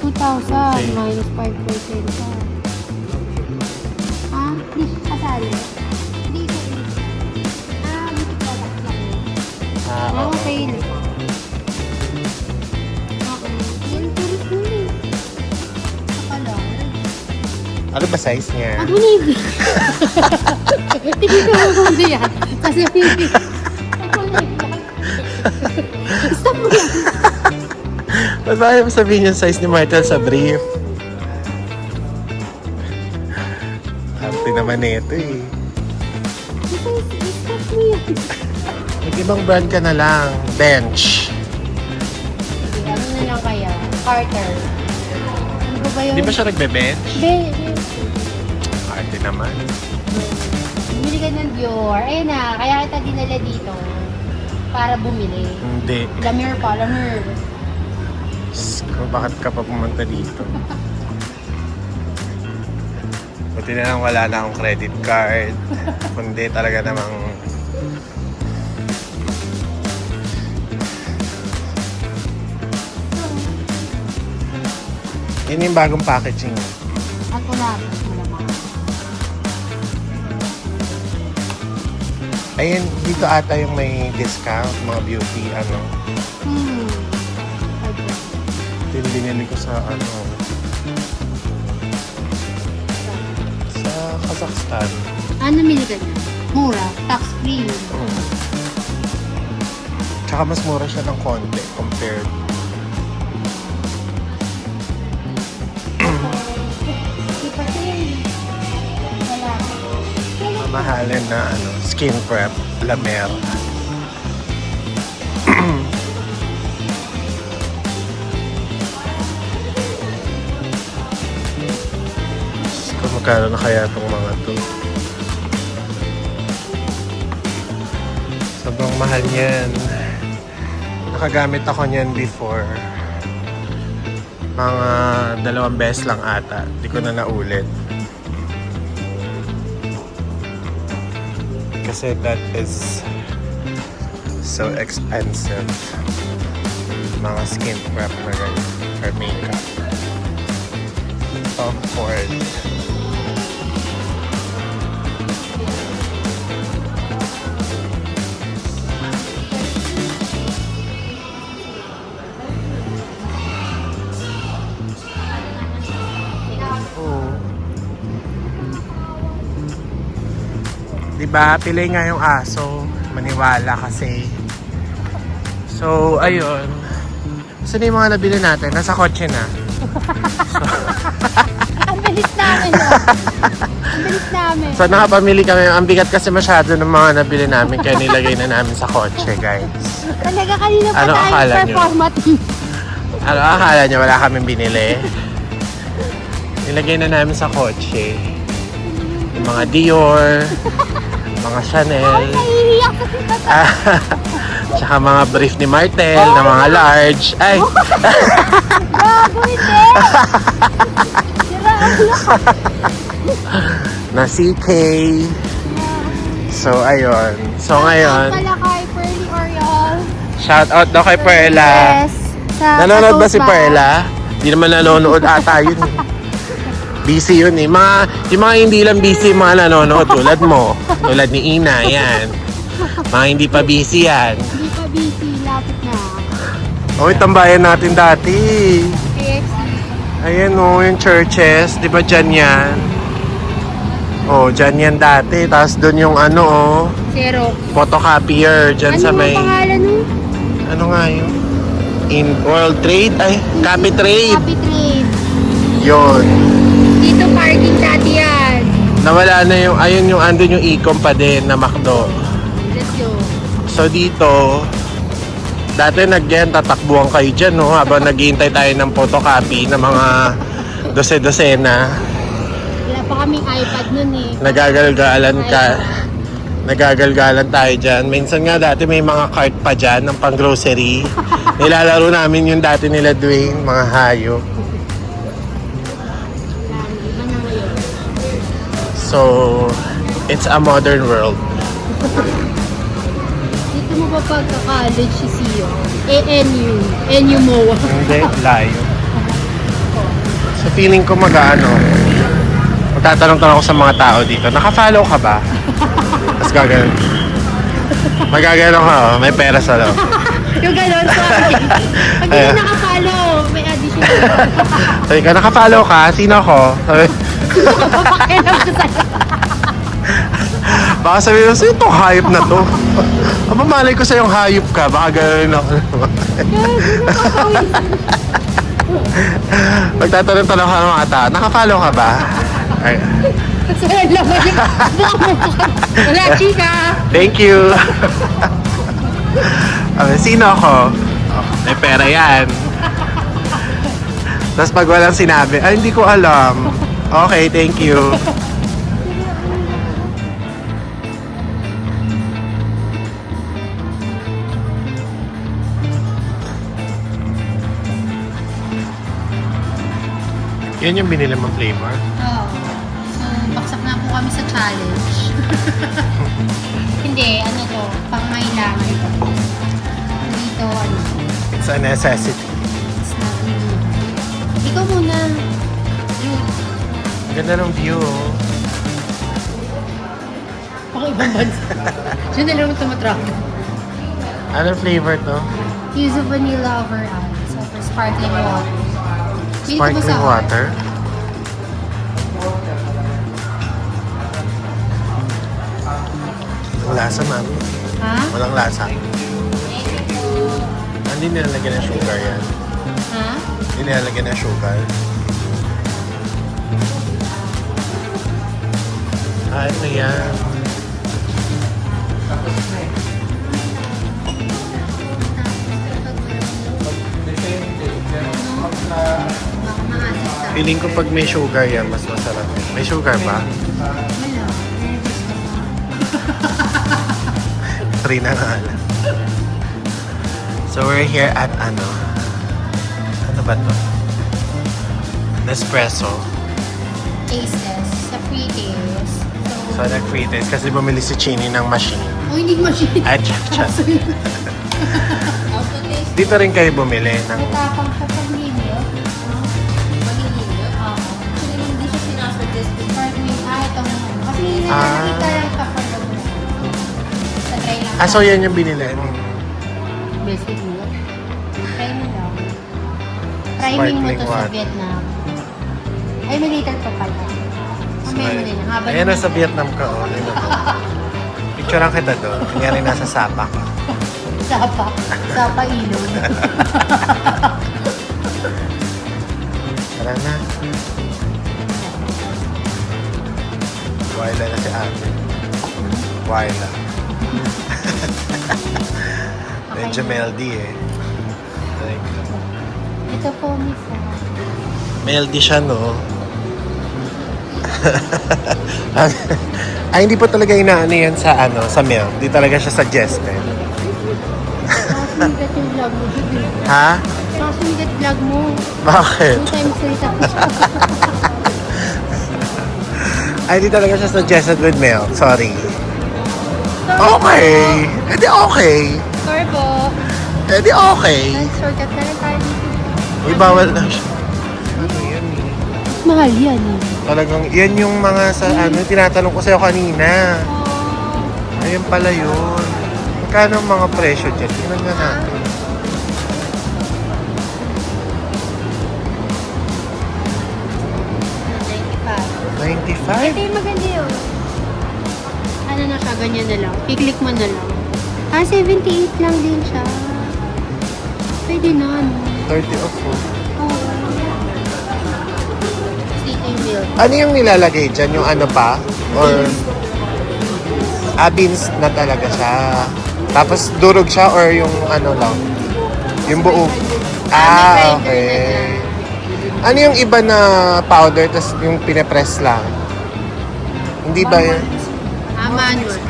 2,000 Okay. minus 5% ka. Di kasali? Hindi ko dito ka laki. Oo. Okay. Okay. Yan, tulis mo eh. Akala. Ano ba size niya? Ako na hindi. Tingin ko kung yan. Kasi hindi. Ako na Stop mo yan. Ba't ba ayaw mo sabihin yung size ni Martel sa brief? Arte naman ito eh. Stop mo yan. Mag-ibang brand ka na lang. Bench. Ano na lang kaya? Carter. Ano ba yun? Di ba siya nagbe-bench? Be. Arte naman. Bumili ka ng Dior. Ayun na, kaya kita dinala dito. Para bumili. Hindi. Lamir pa, lamir. Kung bakit ka pa pumunta dito? Buti na lang wala na akong credit card. Kundi talaga namang... Yun yung bagong packaging. At wala. Malamang. Ayun, dito ata yung may discount, mga beauty, ano. Okay. Ito yung binili ko sa, ano, sa Kazakhstan. Namili ka niya? Mura. Tax free. Tsaka mas mura siya ng konti compared. Wala. Mamahalin na, ano, skin prep, La Mer. Kung magkano na kaya itong mga to. Sobrang mahal niyan. Nakagamit ako niyan before. Mga 2 beses lang ata. Di ko na naulit. Kasi that is so expensive. Mga skin prep na ganyan. Or makeup. Tom Ford. Diba? Pilay nga yung aso. Maniwala kasi. So, ayun. Saan yung mga nabili natin? Nasa kotse na. Ang bilis namin. Ang bilis namin. So, nakapamili kami. Ang bigat kasi masyado ng mga nabili namin. Kaya nilagay na namin sa kotse, guys. Talaga kanina pa Ano akala tayo nyo? performative. Ano, akala niya wala kaming binili? Nilagay na namin sa kotse. Yung mga Dior, mga Chanel, Naiiyak kasi sa tsaka mga brief ni Martel na mga large. Ay! gago, hindi. Na CK. So, ayun. So, ngayon, Pala kay Pearly Oriole. Shout out daw kay Perla. Yes. Sa Nanonood ba si Katopa. Perla? Hindi naman nanonood ata yun. Busy yun eh. Yung mga hindi lang busy, yung mga nanonood tulad mo. Tulad ni Ina, yan. Mga hindi pa busy yan. Hindi pa busy, lapit na. Oy, tambayan natin dati. KFC. Ayan o, yung churches. Di ba dyan yan? Oh, dyan yan dati. Tapos doon yung ano oh, Zero. photocopier. Dyan Ano sa ang may... pangalan nun? Ano nga yun? In World Trade? Ay, Copy Trade. Happy Trade. Yun. Dito parking dati yan. Nawala na yung, ayun yung andun yung Ecom pa din na McDo. Let's go. So dito, dati tatakbuhan kayo dyan, no? Habang naghihintay tayo ng photocopy ng mga dose-dosena. Wala pa kaming iPad nun eh. Nagagalgalan tayo dyan. Minsan nga dati may mga cart pa dyan ng pang grocery. Nilalaro namin yung dati nila Dwayne, mga hayop. Iba na ngayon. So, it's a modern world. Dito mo ba pagka-college si Sio? NU MOA. Hindi, layo. So feeling ko magtatanong-tanong ako sa mga tao dito. Naka-follow ka ba? Tapos gagawin. Magagano ka, oh. May pera sa loob. Yung gano'n, sorry. Pag hindi Ayan. nakapalo, may addition. Sabi ka, naka-follow ka? Sino ako? Sabi, Papakilam ko sa'yo. baka sabihin mo, sino itong hayop na to? Aba, malay ko sa yung hayop ka. Baka gano'n ako. Magtatanong-tanong ka ng mga tao. Naka-follow ka ba? Ay, Kasi alam mo yung wala, chika. thank you. Sino ako? Oh, may pera yan. Tapos pag walang sinabi, ay hindi ko alam. Okay, thank you. Yan yung binili mong flavor? Oo. So, baksak na po kami sa challenge. Hindi, ano to, pang kailangan ito. Dito, ano, It's a necessity. it's not really. Ikaw muna. Yung, Ang ganda ng view, oh. pang ibang bansa. Diyan na lang tumatraffic. Anong flavor to? Use of vanilla over ice. So, for sparkling water. Pili ko ba Sparkling sa water. Walang lasa, ma'am. Ha? Walang lasa. Hindi nilalagyan ng sugar yan. Ha? Hindi nilalagyan ng sugar. Ah, ito yan. Baka maasin ka. Feeling ko pag may sugar yan, mas masarap. May sugar ba? Wala. Nervous ka pa. Free na nga lang. So we're here at ano ba to? Nespresso. Taste test. Sa free taste. So nag-free taste kasi bumili si Chini ng machine. Oh, hindi machine. Ay, chat. Auto taste. Dito rin kayo bumili ng... Matapang siya pag ninyo. Maninyo? Oo. Actually, hindi siya sinasuggest. Ito mo. Kasi nakikita lang kapag sa try lang. Ah, so yan yung binili. Basic mo. Try mo lang. Priming mo Sparkling to sa water. Vietnam. Ay, may later pa pala. Mamaya mo din. Habang Ayan, nasa Vietnam ka. Oh. Picturean kita doon. Kunyari nasa Sapa ka. Sapa. Sapa ilog. Tara na. Waila na si ate. Waila. Medyo meldy eh. Like, Ito po, Misa. meldy siya, no? Ay, hindi po talaga inaano yan sa sa milk. Hindi talaga siya suggested. Sasumigat yung vlog mo. Ha? Sasumigat vlog mo. Bakit? 2 times 3 tapos. Ay, hindi talaga siya suggested with milk. Sorry. Okay. Hindi okay. Carbo. Eh di okay. Shortcut na rin tayo dito. Uy, bawal na siya. Ano yan eh? Mahal yan eh. Talagang, yan yung mga sa ano, tinatanong ko sa'yo kanina. Ayun pala yun. Magkano ang mga presyo dyan? Tingnan nga natin. Ito 95? yung maganda yun. Ano na siya, ganyan na lang. I-click mo na lang. 78 lang din siya. Pwede na, ano. 30 off oh. Oo. Dito yung milk. Ano yung nilalagay dyan? Yung ano pa? Or beans na talaga siya. Tapos durog siya or yung ano lang? Yung buo. Ah, okay. Ano yung iba na powder tapos yung pinapress lang? Hindi ba yun? Manual.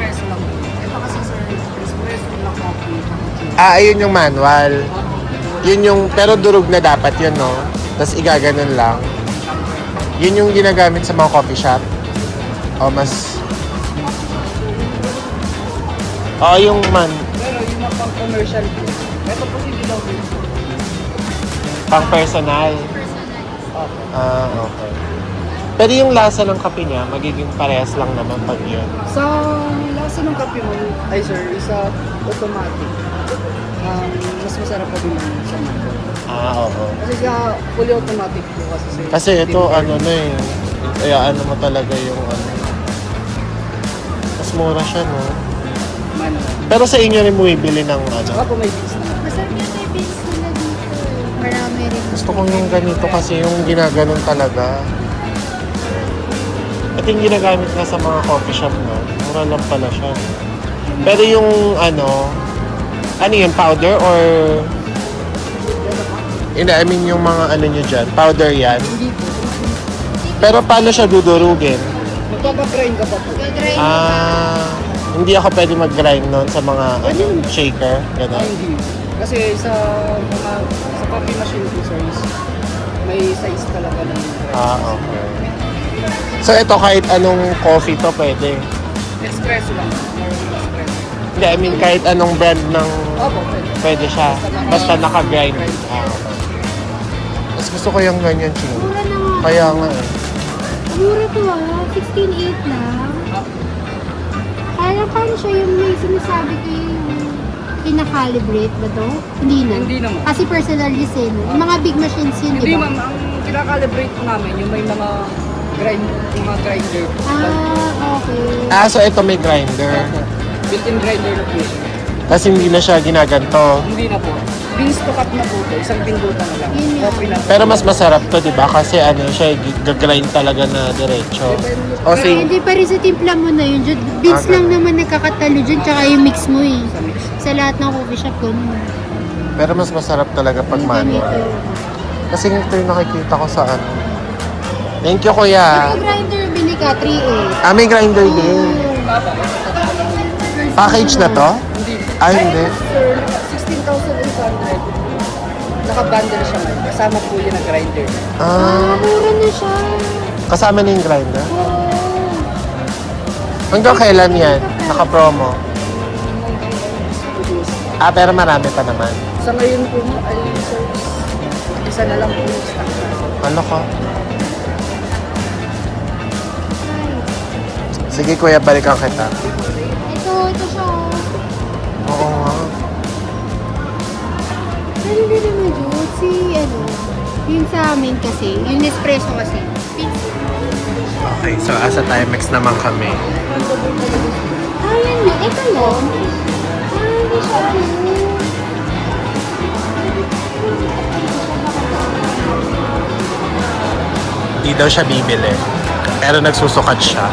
Ayun yung manual. Yun yung, pero durog na dapat yun, no? Tapos igaganon lang. Yun yung ginagamit sa mga coffee shop. O mas... Oo, yung Pero yung mga pang-commercial po, ito po si Dilaw po. pang personal. Ah, okay. Pero yung lasa ng kape niya, magiging parehas lang naman pag yun. Sa lasa ng kape mo, ay sir, isa automatic. Mas masarap pa din ang sa manual. Ah, oo. Kasi sa fully automatic po kasi sir. Kasi ito, ano na eh. Kaya ano mo talaga yung ano. Mas mura siya, no? Manual. Pero sa inyo rin bumibili ng Saka ano. po may beans na. Masarap yung may beans nila dito. Marami rin. Gusto ko yung ganito kasi yung ginaganon talaga. At yung ginagamit nga sa mga coffee shop, no? Mura lang pala siya. Pero yung ano yun, powder or... Hindi, I mean yung mga ano nyo dyan, powder yan. Hindi po. Pero paano siya dudurugin? Magpapagrind ka pa po. Gagray Hindi ako pwede mag-grind nun sa mga ano, shaker, Ah, gano'n. hindi. Kasi sa coffee machine po sir, may size talaga ng grind. Okay. So ito kahit anong coffee to pwede. Espresso lang. More espresso. Hindi, I mean kahit anong brand ng Opo, pwede. pwede siya. Basta naka-grind. Okay. Mas gusto ko yung ganyan, ching. Mura na nga. Kaya nga eh. Mura to 16.8 lang. Kaya paano siya yung may sinasabi ko yung kinakalibrate ba to? Hindi na. Hindi naman. Kasi personal use eh. No? Yung mga big machines yun, Hindi di ba? ma'am, ang kinakalibrate po namin, yung may mga grinder. Ah, okay. So ito may grinder. Built-in grinder na po siya. Kasi hindi na siya ginaganto. Hindi na po. Beans to cup na po ito. Isang pindutan na lang. Yun nga. Coffee na po. Pero mas masarap to, di ba? Kasi ano siya, gagrind talaga na diretso. O Pero sige. hindi pa rin sa timpla mo na yun. Beans Okay. lang naman nagkakatalo dyan, tsaka yung mix mo eh. Sa mix. Sa lahat ng coffee shop ko. Pero mas masarap talaga pag manual. Kasi ito yung nakikita ko sa ano. Thank you, kuya. Yung grinder bili ka, 3.8. May grinder din. Package na to? Hindi. Hindi. Sir, 16,800. Naka-bundle siya ngayon. Kasama po yun ang grinder. Mura na siya. Kasama na yung grinder? Oo. Hanggang kailan yan? Naka-promo? Pero marami pa naman. Sa ngayon po, ay sir, isa na lang po yung stock. Ano ko? Sige kuya, balikan kita. Ito siya. Oo nga. Pero hindi naman yun. Yung sa amin kasi, yung Nespresso kasi. Okay, so asa Timex naman kami. Yan yun. Ito yun. Hindi siya ano. Hindi daw siya bibili. Pero nagsusukat siya.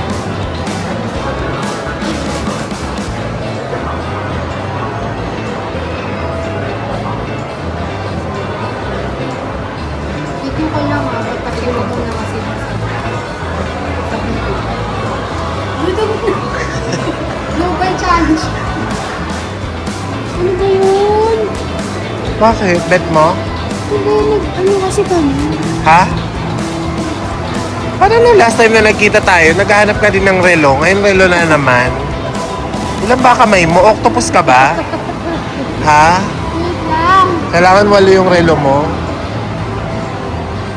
Dito ko lang magpapasigaw ko na kasi. Global challenge. Ano ba yun? Bakit? Bet mo? Hindi, ano kasi kami? Ha? Paano na last time na nagkita tayo, naghahanap ka din ng relo. Ngayon relo na naman. Ilan ba kamay mo? Octopus ka ba? Ha? Wait lang. Kailangan 8 yung relo mo?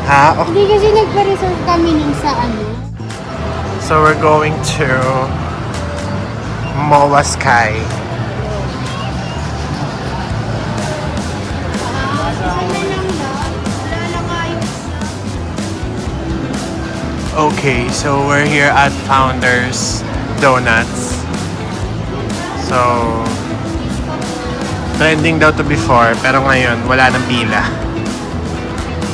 Ha? Okay. Hindi kasi nagpa-reserve kami nun sa ano. So we're going to MOA Sky. Okay, so we're here at Founders Donuts. So, trending daw to before, pero ngayon wala nang pila.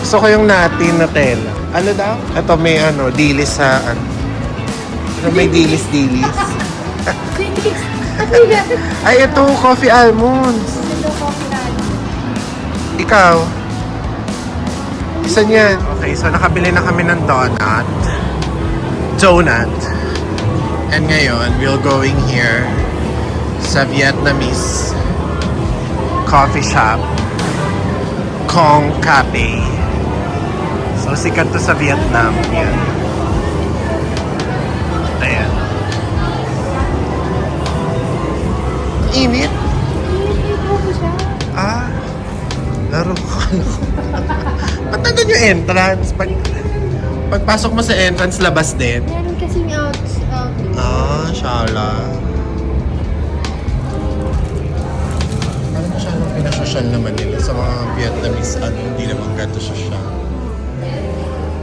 Gusto ko yung natin na tela. Ano daw? Ito may dilis sa may dilis-dilis. Ay, ito, coffee almonds. Ikaw? Isa niyan. Okay, so nakabili na kami ng donut. And ngayon, we're going here sa Vietnamese coffee shop, Kong Cafe. So, sikat to sa Vietnam. Yan. Ayan. Init? Ah, laro ko. Ba't nandun yung entrance? Pagpasok mo sa entrance, labas din. Meron kasing out. Ah, shala. Parang masyadong pinasosyal naman nila sa mga Vietnamese, hindi naman gato sosyal.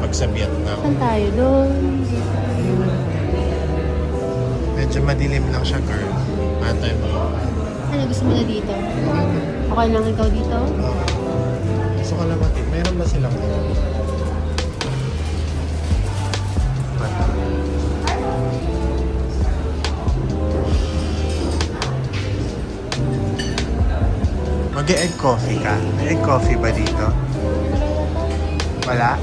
Pag sa Vietnam. Saan tayo doon? Medyo madilim lang siya, girl. Matay mo. Ano gusto mo na dito? Okay lang ikaw dito? Gusto ko lang matip. Mayroon ba silang Mag-egg coffee ka? May egg coffee ba dito? Wala?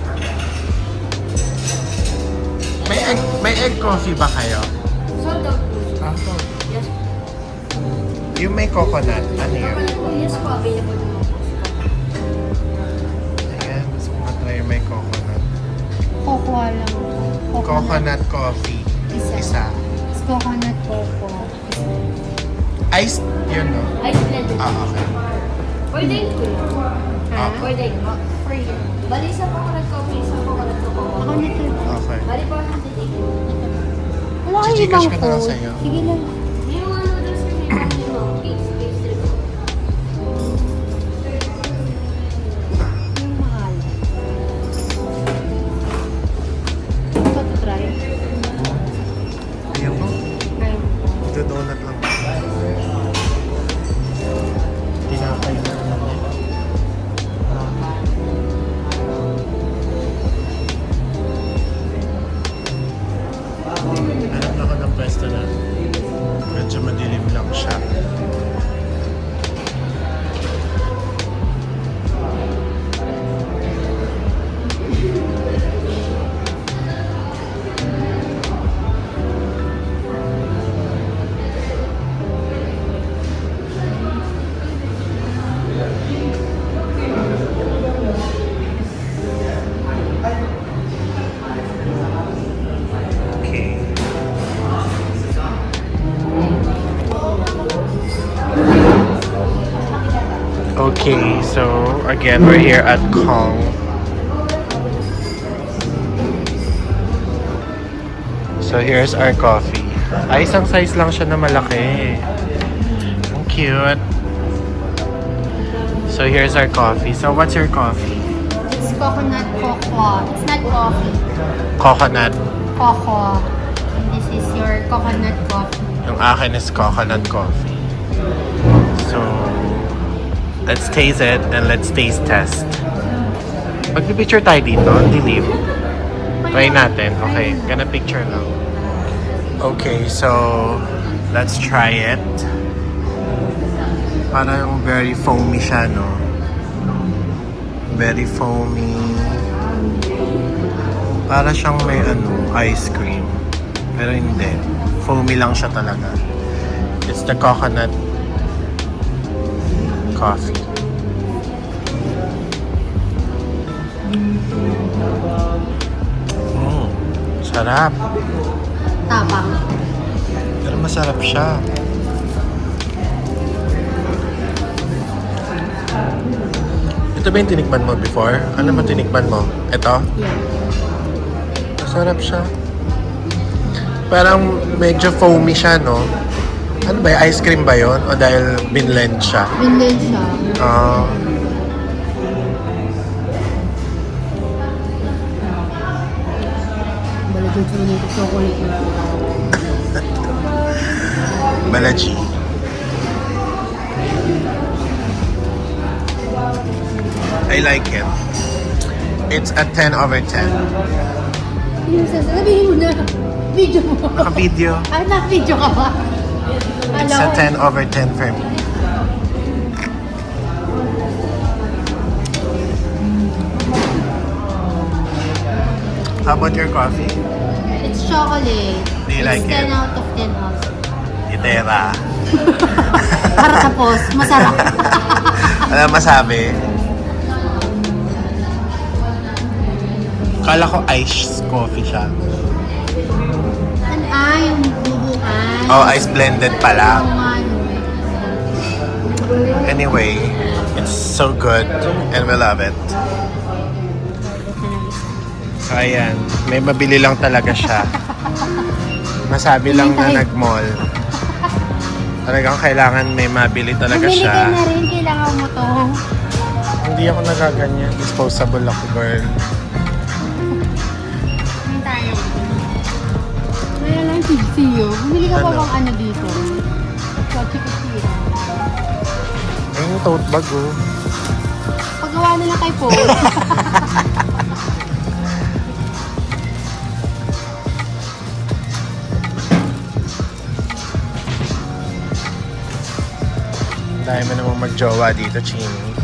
May egg coffee ba kayo? Sold out. Ah, Yes. yung may coconut. Ano yun? Yes po, available naman po. Ayan, gusto ko matry yung may coconut. Cocoa lang. Coconut coffee. Isa. Tapos coconut coco. Iced, yun no? Ice blended. Ah, okay. Order ko lang. Ha? Ah. Order ko. For you. Bali sa coconut coffee, sa coconut coco. Ako na ito. Okay. Bali po ang titig. Wala kayong Chichikash ibang ko na lang food. sa'yo. Sige lang. Yung mga noodles sa may pang cakes, pastry ko. Yung mahal. Ito to try. Ayun ko. Ayun. Ito donut lang. Tinapay na lang yan. Hanap na ako ng pwesto na medyo madilim lang siya. Okay. Okay, so again, we're here at Kong. So here's our coffee. Ay, isang size lang siya na malaki. Ang cute. So here's our coffee. So what's your coffee? It's coconut cocoa. It's not coffee. Coconut. Cocoa. And this is your coconut coffee. Yung akin is coconut coffee. So, let's taste it and let's taste test. Magpipicture tayo dito, dilim. Try natin. Okay, gonna picture lang. Okay, so let's try it. Parang very foamy siya, no? Very foamy. Para siyang may ice cream. Pero hindi. Foamy lang siya talaga. It's the coconut coffee. Sarap. Tapang. Pero masarap siya. Ito ba yung tinikman mo before? Ano ba tinikman mo? Ito? Yeah. Masarap siya. Parang medyo foamy siya, no? Ano ba yung ice cream ba yun? O dahil binlend siya? Binlend siya. Ah. Balagay ko nito chocolate na. Balaji. I like it. It's a 10 over 10. Yung sasabihin mo na. Video mo. Naka-video. Ah, na-video ka ba? It's a 10 over 10 for me. How about your coffee? It's chocolate. Do you like it's 10 it? out of 10 also. Itera. Para tapos, masarap. Ano masabi? Kala ko iced coffee siya. Yung bubukan. Oh, ice blended pala. Yung ano. Anyway, it's so good and we love it. So ayan, may mabili lang talaga siya. Masabi lang na nag-mall. Talagang kailangan may mabili talaga Bumili siya. ka na rin, kailangan mo to. Hindi ako nagaganyan. Disposable ako, girl. Hindi tayo. Kaya lang siyo. Bumili ka pa Ano? bang ano dito? Chiki-chiki. Ay, yung tote bag, oh. Paggawa na lang kay Paul. Dahil mo namang mag-jowa dito, Chini.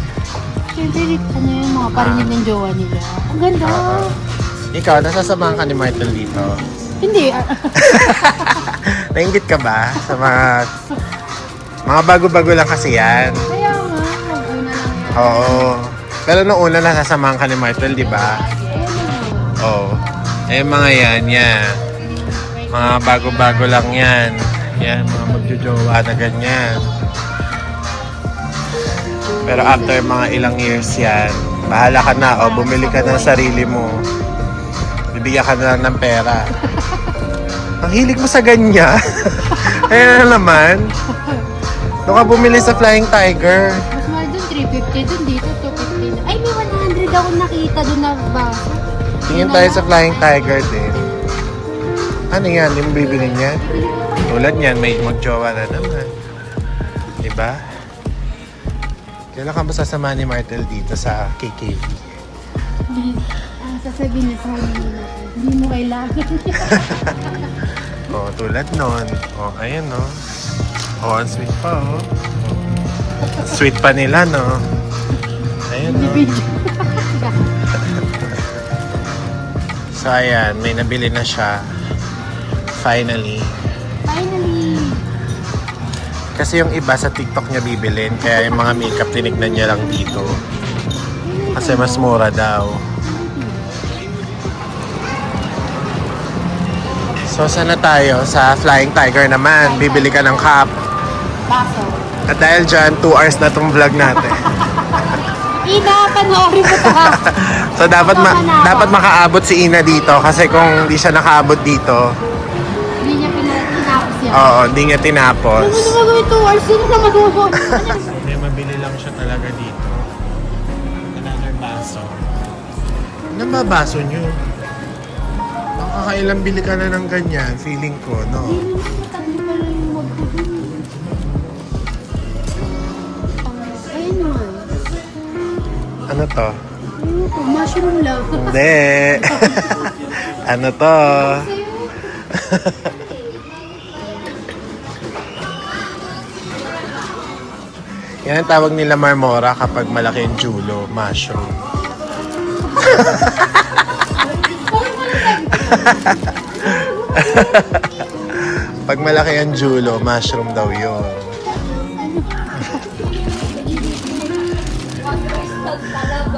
Siyempre, ano yung mga parinig ng jowa nila. Ang ganda. Ikaw, nasasamahan ka ni Martel dito. Hindi. Nainggit ka ba sa mga bago-bago lang kasi yan? Kaya nga, mag-una lang yan. Oo. Pero nung una nasasamahan ka ni Martel, di ba? Oo. Eh mga yan. Mga bago-bago lang yan. Yan, mga magjojowa na ganyan. Pero after mga ilang years yan, bahala ka na o bumili ka ng sarili mo. Bibigyan ka na lang ng pera. Ang hilig mo sa ganyan. Ayan na naman. Doon ka bumili sa Flying Tiger. Mas mahal dun, 350 dun, dito 250. Ay, may 100 ako nakita dun na ba? Tingin tayo sa Flying Tiger din. Ano yan? Yung bibili niya? Tulad niyan, may magjowa na naman. Diba? Kailan ka ba sasama ni Martel dito sa KKV? Sasabihin niya sa hindi mo kailangan. Oh, tulad nun. Oh, ayan no. Oh, ang sweet pa oh. Sweet pa nila no. Ayan no. So ayan, may nabili na siya. Finally. Kasi yung iba sa TikTok niya bibilin, kaya yung mga makeup tinignan niya lang dito. Kasi mas mura daw. So sana tayo sa Flying Tiger naman, bibili ka ng cup. Baso. At dahil dyan, 2 hours na tong vlog natin. Ina, panoorin mo to ha. So dapat makaabot si Ina dito kasi kung hindi siya nakaabot dito, Hindi niya tinapos yan. oo, hindi niya tinapos. Ano na magawin 2 hours? Sino na magawin? May mabili lang siya talaga dito. Another baso. Ano ba baso nyo? Makakailang bili ka na ng ganyan, feeling ko, no? Tatlo pa lang yung magpapin. Ayun naman. Ano to? Ayun po, mushroom lang. Hindi. Ano to? Yan ang tawag nila marmora kapag malaki yung julo, mushroom. Pag malaki ang julo, mushroom daw yun.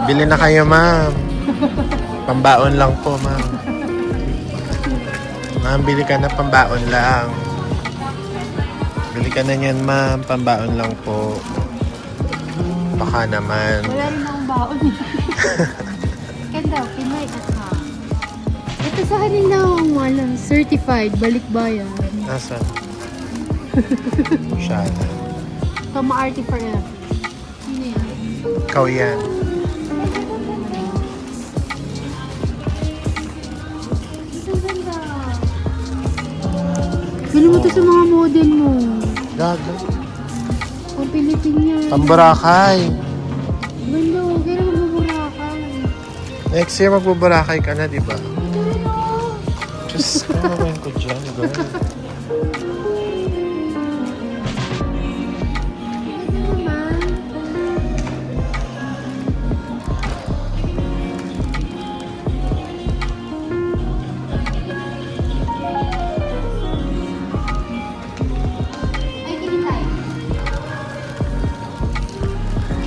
Bili na kayo, ma'am. Pambaon lang po, ma'am. Ma'am, bili ka na pambaon lang. Bili ka na yan, ma'am. Pambaon lang po. Baka naman. Wala rin akong baon eh. Ganda, Pinoy at ha. Ito sa kanila ang walang certified balikbayan. Nasaan? Shana. Kama-arty forever. Sino yan? Ikaw yan. Ito ganda. Gano'n mo to sa mga model mo. Gaga. Ang Pilipinas. Pambarakay. Ganda, kailan magbuburakay. Next year magbuburakay ka na, di ba? Ito rin oh. Diyos ko, naman ko dyan, girl. Ganda naman. Ay, tingin tayo.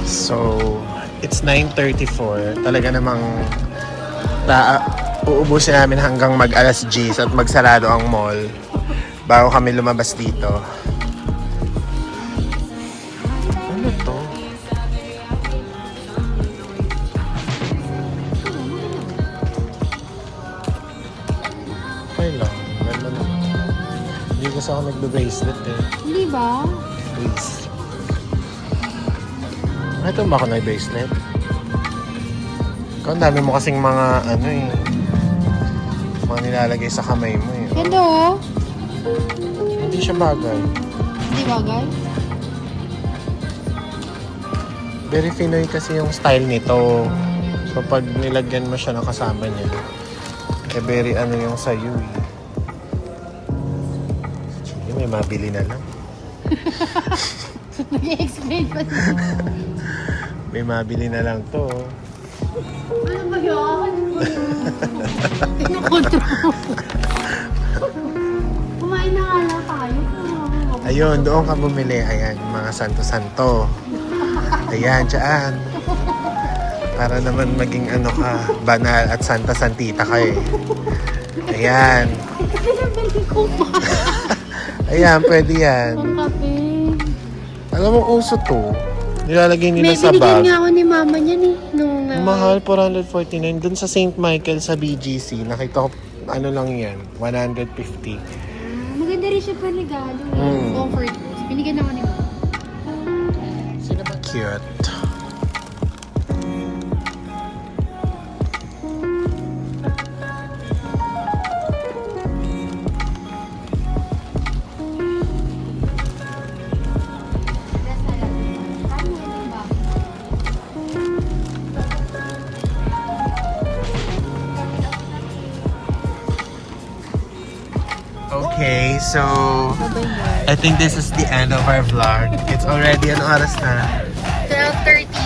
So, it's 9:34. Talaga namang uubusin namin hanggang mag alas 10 at magsarado ang mall bago kami lumabas dito. Ano to? Okay lang. Ganda naman. Hindi kasi ako nagbe-bracelet eh. Hindi ba? Please. Ito ba ako nag-bracelet? Ikaw, ang dami mo kasing mga ano eh. Mga nilalagay sa kamay mo eh. Ganda oh. Hindi siya bagay. Hindi bagay? Very Pinoy kasi yung style nito. So pag nilagyan mo siya ng kasama niya, eh very ano yung sa'yo eh. Yung may mabili na lang. Nag-explain pa siya. May mabili na lang to. Ano ba yun? Kinukontrol mo. Kumain na nga lang tayo. Ayun, doon ka bumili. Ayan, mga santo-santo. Ayan, dyan. Para naman maging ano ka, banal at santa-santita ka eh. Ayan. Pinabili ko pa. Ayan, pwede yan. Ang kape. Alam mo, uso to. Nilalagay nila May sa binigyan bag. nga ako ni mama niyan eh. Nung, Mahal, 449. Dun sa St. Michael sa BGC, nakita ko, ano lang yan, 150. Maganda rin siya panigalo. Mm. Comfort. Binigyan ako ni mama. Sino ba cute? Okay, so I think this is the end of our vlog. It's already, ano oras na?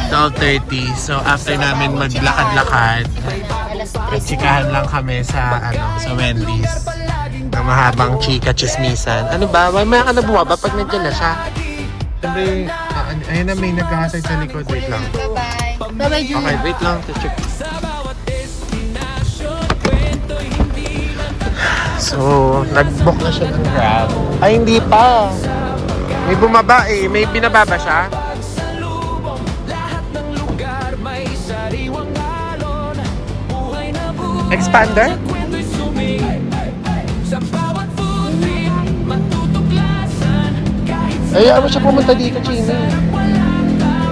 12:30. 12:30. So after namin maglakad-lakad, nagchikahan lang kami sa sa Wendy's. Na mahabang chika chismisan. Ano ba? May ka na bumaba pag nandiyan na siya. Siyempre, ayun na may naghahasay sa likod. Wait lang. Bye-bye. Bye-bye, Junior. Okay, wait lang. Check. So, nag-book na siya ng Grab. Ay, hindi pa. May bumaba eh. May binaba ba siya? Expander? Ay, ano siya pumunta dito, Chini?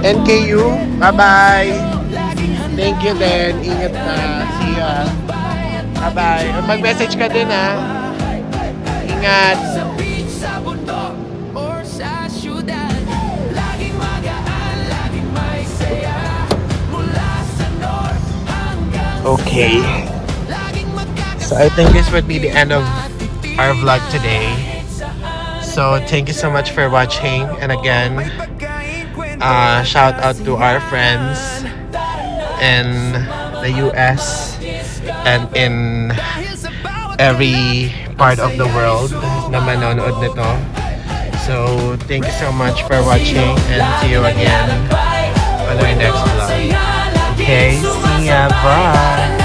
NKU? Bye-bye! Thank you din. Ingat ka. See ya. Bye-bye. Mag-message ka din, ha? Ingat. Okay. So I think this would be the end of our vlog today. So thank you so much for watching. And again, shout out to our friends in the US and in every part of the world na manonood nito. So thank you so much for watching and see you again on our next vlog. Okay, see ya, bye!